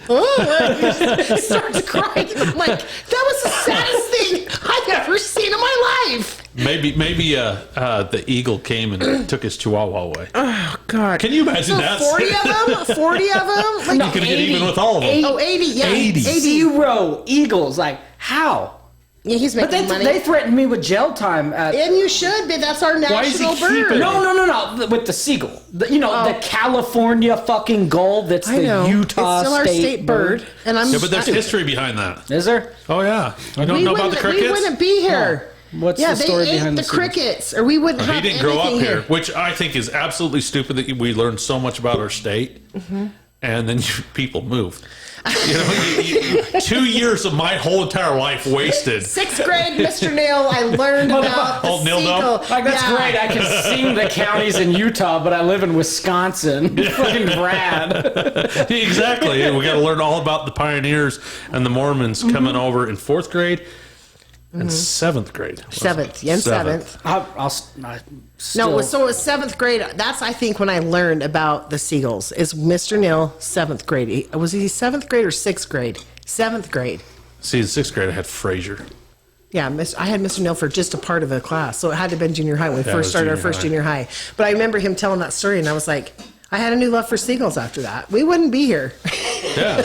"Oh," and he just starts crying. I'm like, that was the saddest thing I've ever seen in my life. Maybe the eagle came and took his chihuahua away. Oh God! Can you imagine So that? 40 of them? 40 of them? Like, You could get even with all of them. oh, 80, yeah. 80. 80. 0 eagles. Like, how? Yeah, he's But making money. they threatened me with jail time at. And you should be. That's our is he national keeping bird. it? No. With the seagull. The California fucking gull that's I know. the Utah it's still our state bird. And I'm Yeah, but there's history behind that. Is there? Oh, yeah. You don't know about the crickets? We wouldn't be here. What's yeah, the story they ate behind the the seagull? crickets, or we wouldn't He have didn't grow up anything here, which I think is absolutely stupid that we learned so much about our state, and then people move. 2 years of my whole entire life wasted. 6th grade, Mr. Neal, I learned about the Old Neil seagull. Dome? Like, that's Yeah. great. I can sing the counties in Utah, but I live in Wisconsin. Fucking Brad. Exactly. We got to learn all about the pioneers and the Mormons coming over in 4th grade and 7th grade. 7th, yeah, and 7th. I'll still, No, it was 7th grade. That's, I think, when I learned about the seagulls. Is Mr. Neal 7th grade? Was he 7th grade or 6th grade? 7th grade. See, in 6th grade, I had Fraser. Yeah, I had Mr. Neal for just a part of a class, so it had to have been junior high when we Yeah, it first was started our junior first high. junior high. But I remember him telling that story, and I was like, I had a new love for seagulls after that. We wouldn't be here. Yeah.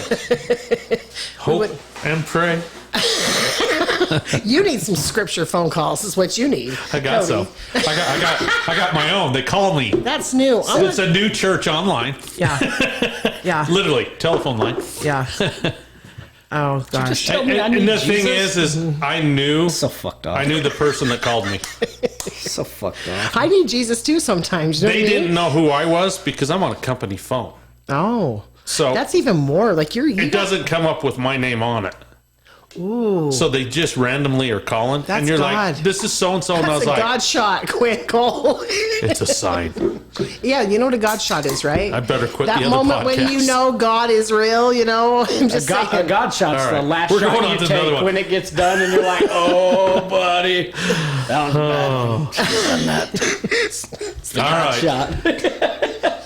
Hope and pray. You need some scripture phone calls, is what you need. I got Cody. some. I got my own. They call me. That's new. It's a new church online. Yeah. Yeah. Literally, telephone line. Yeah. Oh, gosh. Tell me I And need the thing Jesus. is I knew So fucked up. I knew the person that called me. So fucked up. I need Jesus too sometimes. You know They what I mean? didn't know who I was because I'm on a company phone. Oh. So That's even more. Like, you it doesn't come up with my name on it. Ooh. So they just randomly are calling. That's and you're God. like, this is so and so. And I That's was a like, God shot, Quinn Cole. it's a sign. Yeah, you know what a God shot is, right? I better quit that the other moment when podcast. you know God is real, you know? I'm just A saying. God shot's All right. the last We're going shot on you to another take one. when it gets done, and you're like, "Oh, buddy, that was bad." All right. Shot.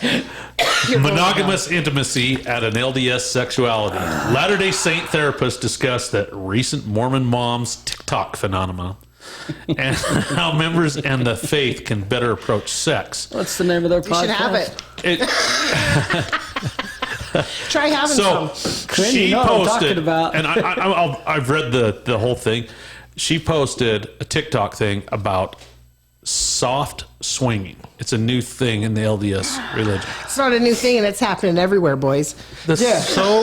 Monogamous intimacy at an LDS sexuality. Latter-day Saint therapists discuss that recent Mormon mom's TikTok phenomenon and how members and the faith can better approach sex. What's the name of their You podcast? should have it. It Try having so some. Quinn, she you know what I'm posted, talking about. and I've read the whole thing. She posted a TikTok thing about soft swinging. It's a new thing in the LDS religion. It's not a new thing, and it's happening everywhere, boys. That's Yeah. so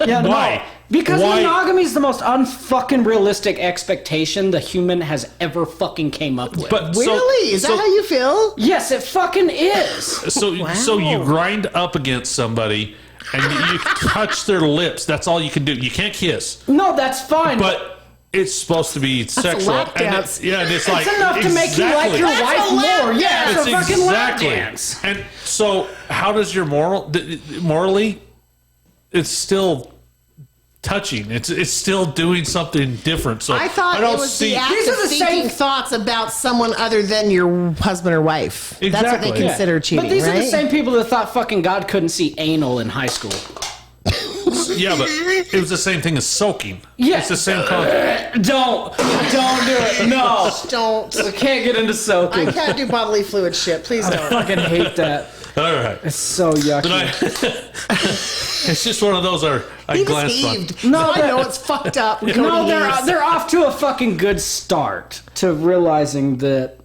Yeah, no. why? Because Why? monogamy is the most unfucking realistic expectation the human has ever fucking came up with. But Really? Is that how you feel? yes, it fucking is. So you grind up against somebody and you touch their lips. That's all you can do. You can't kiss, No, that's fine. but it's supposed to be sexual. lap And dance. and it's it's like enough to make you like your That's wife a lap more. Yeah, it's It's a fucking lap exactly. dance. And so, how does your morally? It's still touching. It's still doing something different. So I thought don't it was see. the act These of are the thinking same- thoughts about someone other than your husband or wife. That's what Exactly. they consider cheating, But these right? are the same people that thought fucking God couldn't see anal in high school. Yeah, but it was the same thing as soaking. Yeah. It's the same concept. Don't do it. No. Don't. I can't get into I soaking. can't do bodily fluid shit. Please I don't. fucking hate that. All right. It's so yucky. But it's just one of those. I He was glanced on. heaved. No, No, I that- know it's fucked up. No, they're off to a fucking good start to realizing that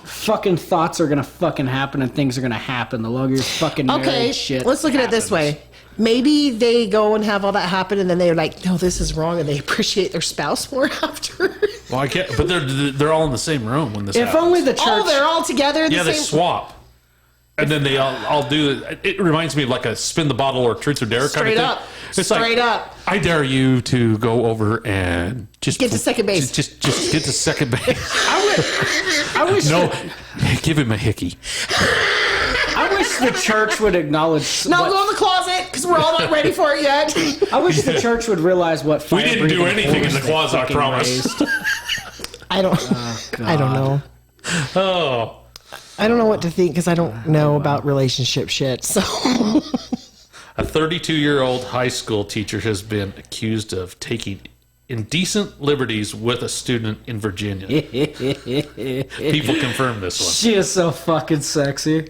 fucking thoughts are gonna fucking happen and things are gonna happen. The longer you're fucking married, shit. Let's look at it this way. Maybe they go and have all that happen, and then they're like, "No, this is wrong," and they appreciate their spouse more after. Well, I can't. But they're all in the same room when this. If happens. only the church. Oh, they're all together. In Yeah, the they same... swap. And then they all do it. It reminds me of like a spin the bottle or truth or dare kind of thing. It's Straight like, up. I dare you to go over and just Get to second base. Just get to second base. I wish. No, give him a hickey. I wish the church would acknowledge. No, go in the closet because we're all not ready for it yet. I wish the church would realize what. We didn't do anything in the closet, I promise. I don't. I don't know. Oh. I don't know what to think because I don't know about relationship shit. So, A 32-year-old high school teacher has been accused of taking indecent liberties with a student in Virginia. People confirm this one. She is so fucking sexy.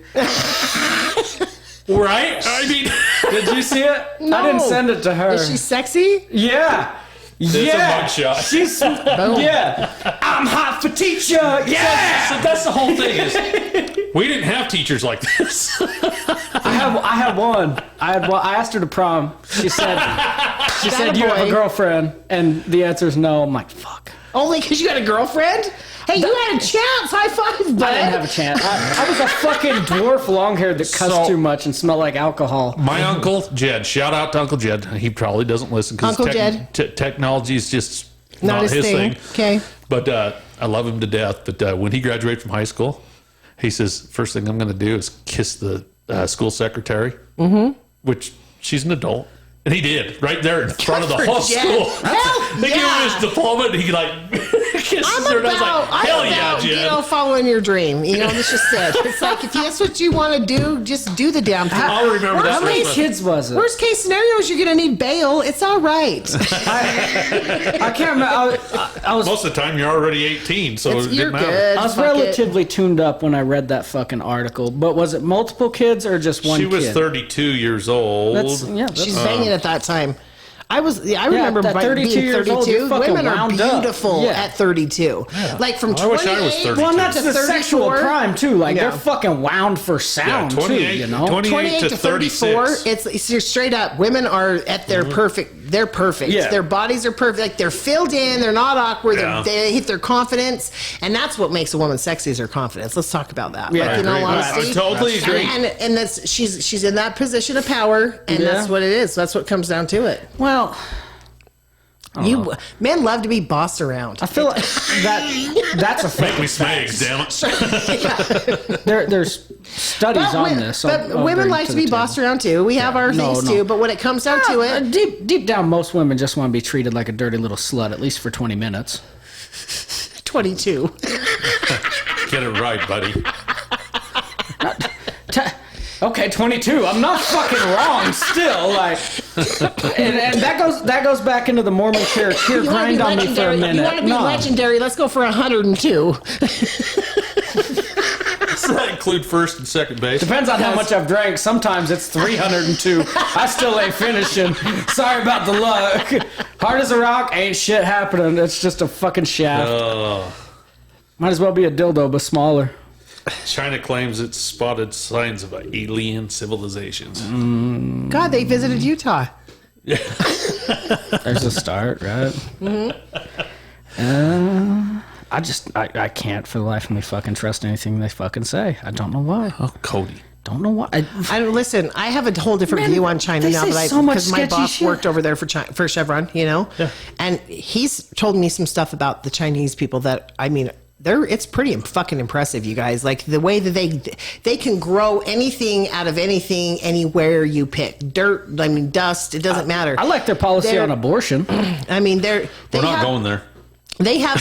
Right? I mean, Did you see it? No. I didn't send it to her. is she sexy? Yeah. there's a mugshot. She's yeah. I'm hot for teacher. Yeah. So that's the whole thing is we didn't have teachers like this. I had one. I asked her to prom. She said you have a girlfriend, and the answer is no. I'm like, fuck. Only because you had a girlfriend? Hey, you had a chance. High five, bud. I didn't have a chance. I was a fucking dwarf long-haired that cussed too much and smelled like alcohol. My uncle Jed, shout out to Uncle Jed. He probably doesn't listen because Uncle Jed. Technology is just Not his thing. Okay. But I love him to death. But when he graduated from high school, he says, first thing I'm going to do is kiss the school secretary, which she's an adult. And he did, right there in front of the whole Jed. school. Hell They gave him yeah. his diploma, and he like kisses her. And I was like, I'm hell about, yeah, Jed. following your dream. That's just it. It's like, if that's what you want to do, just do the damn thing. I'll remember that. How many Christmas. kids was it? Worst case scenario is you're going to need bail. It's all right. I can't remember. I was Most of the time, you're already 18, so it You're didn't matter. good. I was Fuck it. relatively tuned up when I read that fucking article. But was it multiple kids or just one She kid? was 32 years old. That's She's banging at that time. I remember that being 32 years old, 32. you're fucking Women are wound up. beautiful Yeah. at 32. Like from I wish I was 28 32. Well, and that's to the sexual 34. prime too. Like Yeah. they're fucking wound for sound too. 28 28 to to 34, 36. it's you're straight up. Women are at their perfect. They're perfect. Yeah. Their bodies are perfect. Like they're filled in. They're not awkward. Yeah. They hit their confidence, and that's what makes a woman sexy is her confidence. Let's talk about that. Yeah, like, in all I honesty, totally agree. And that's she's in that position of power, and Yeah. that's what it is. That's what comes down to it. Well, Men love to be bossed around. I feel like that's a Make me fact. smags, damn it. There's studies on this. But I'll women bring like to the be table. bossed around too. We have our No, things no. too. But when it comes down to it, Deep down, most women just want to be treated like a dirty little slut, at least for 20 minutes. 22. Get it right, buddy. Okay, 22. I'm not fucking wrong. Still, like, and that goes back into the Mormon church. Here, You want to grind be on me for a legendary? minute. You want to be No. legendary? Let's go for 102. Does that include first and second base? Depends on how much I've drank. Sometimes it's 302. I still ain't finishing. Sorry about the luck. Hard as a rock, ain't shit happening. It's just a fucking shaft. Might as well be a dildo, but smaller. China claims it's spotted signs of alien civilizations. God, they visited Utah. There's a start, right? I can't for the life of me fucking trust anything they fucking say. I don't know why. Oh, Cody. Don't know why. I don't listen. I have a whole different Man, view on China they now say that so much because my sketchy boss shit. worked over there for Chevron, and he's told me some stuff about the Chinese people that it's pretty fucking impressive, you guys. Like the way that they can grow anything out of anything, anywhere you pick. Dirt, dust. It doesn't matter. I like their policy They're- on abortion. We're We're not going there. They have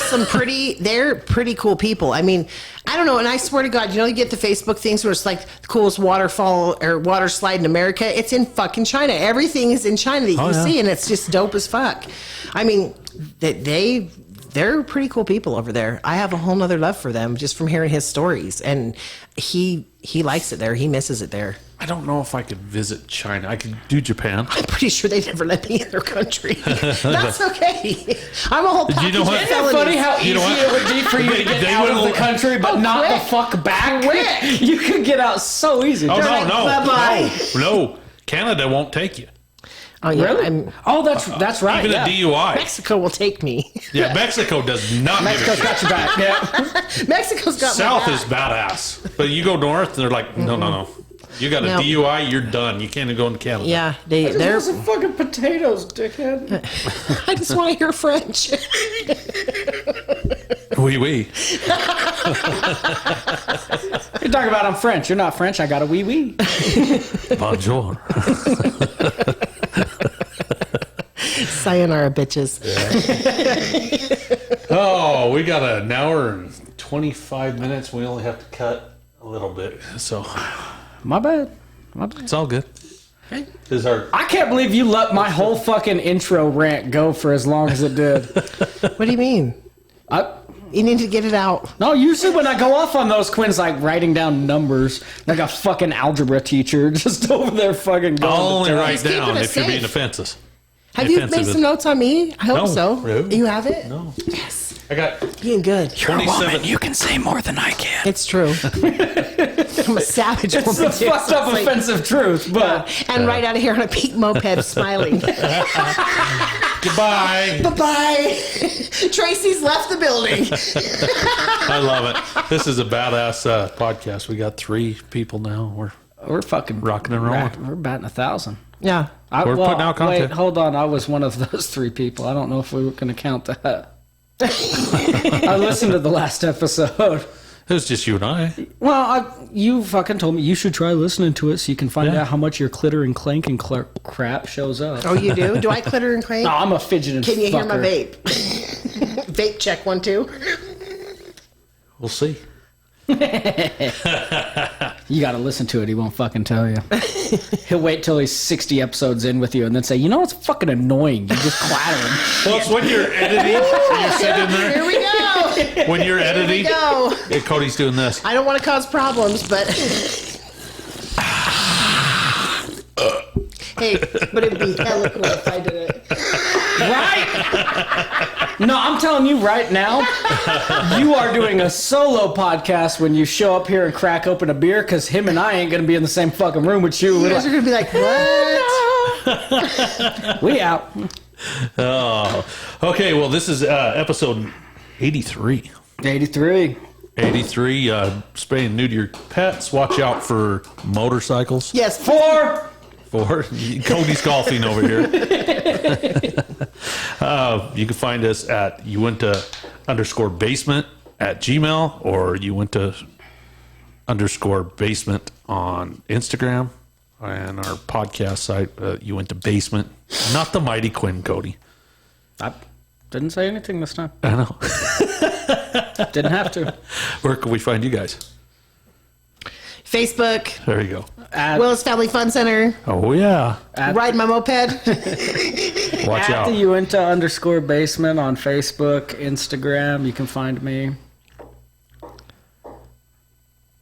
they're pretty cool people. I don't know. And I swear to God, you get the Facebook things where it's like the coolest waterfall or water slide in America. It's in fucking China. Everything is in China that you can see, and it's just dope as fuck. They they're pretty cool people over there. I have a whole nother love for them just from hearing his stories. And he likes it there. He misses it there. I don't know if I could visit China. I could do Japan. I'm pretty sure they never let me in their country. That's okay. I'm a whole package know what? of Isn't Isn't it funny how easy You know what? it would be for you to get They out of the wouldn't- country, but not quick. the fuck back? Quick. You could get out so easy. Oh, like, no. bye-bye. No. Canada won't take you. Oh, yeah. Really? Oh, that's right. Even yeah. a DUI. Mexico will take me. Yeah, Mexico does not Mexico's give a got shit. your back. Yeah. Mexico's got South my is back. badass. But you go north, and they're like, no. You got a No. DUI, you're done. You can't even go into Canada. Yeah, they're. There's some fucking potatoes, dickhead. I just want to hear French. Oui. You're talking about I'm French. You're not French. I got a wee wee. Bonjour. Sayonara, bitches. Oh, we got an hour and 25 minutes. We only have to cut a little bit. So My bad. it's all good. This is our... I can't believe you let my whole fucking intro rant go for as long as it did. What do you mean? You need to get it out. No, usually when I go off on those, Quinn's like writing down numbers like a fucking algebra teacher just over there fucking going. I'll only to town. write He's keeping down it if you're being safe. offensive. Have you Offensive made is- some notes on me? I hope No. so. No. You have it? No. Yes. I got Being good. 27... You can say more than I can. It's true. I'm a savage It's woman. the too, fucked so up it's like- offensive truth, but And right out of here on a pink moped smiling. Goodbye. Bye-bye. Tracy's left the building. I love it. This is a badass podcast. We got 3 people now. we're fucking Rocking and rolling. We're batting 1,000. Yeah. We're putting out content. Wait, hold on. I was one of those 3 people. I don't know if we were going to count that. I listened to the last episode. It was just you and I. Well, you fucking told me you should try listening to it so you can find Yeah. out how much your clitter and clank and crap shows up. Oh, you do? Do I clitter and crank? No, I'm a fidgeting Can you hear my fucker. vape? Vape check 1, 2. We'll see. You got to listen to it. He won't fucking tell you. He'll wait till he's 60 episodes in with you and then say, you know, it's fucking annoying. You just clatter him. Well, it's when you're editing. You're sitting Here there. we go. When you're editing. Go. Hey, Cody's doing this. I don't want to cause problems, but hey, but it'd be hella cool if I did it. Right? No, I'm telling you right now, you are doing a solo podcast when you show up here and crack open a beer because him and I ain't going to be in the same fucking room with you. You We're guys are like, gonna be like, what? we out. Oh. Okay, well, this is episode 83. 83. 83. Spay and neuter your pets. Watch out for motorcycles. Yes. 4. Cody's golfing over here. You can find us at Uintah_basement at Gmail or Uintah_basement on Instagram and our podcast site, Uintah Basement. Not the Mighty Quinn, Cody. I didn't say anything this time. I know. Didn't have to. Where can we find you guys? Facebook, There you go. At, Will's Family Fun Center, Oh, yeah. Ride My Moped. Watch at out. the Uintah_basement on Facebook, Instagram. You can find me.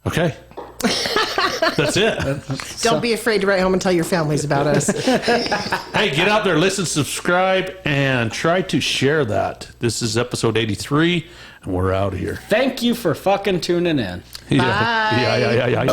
Okay. That's it. Don't be afraid to write home and tell your families about us. Hey, get out there, listen, subscribe, and try to share that. This is episode 83, and we're out of here. Thank you for fucking tuning in. Yeah. Yeah.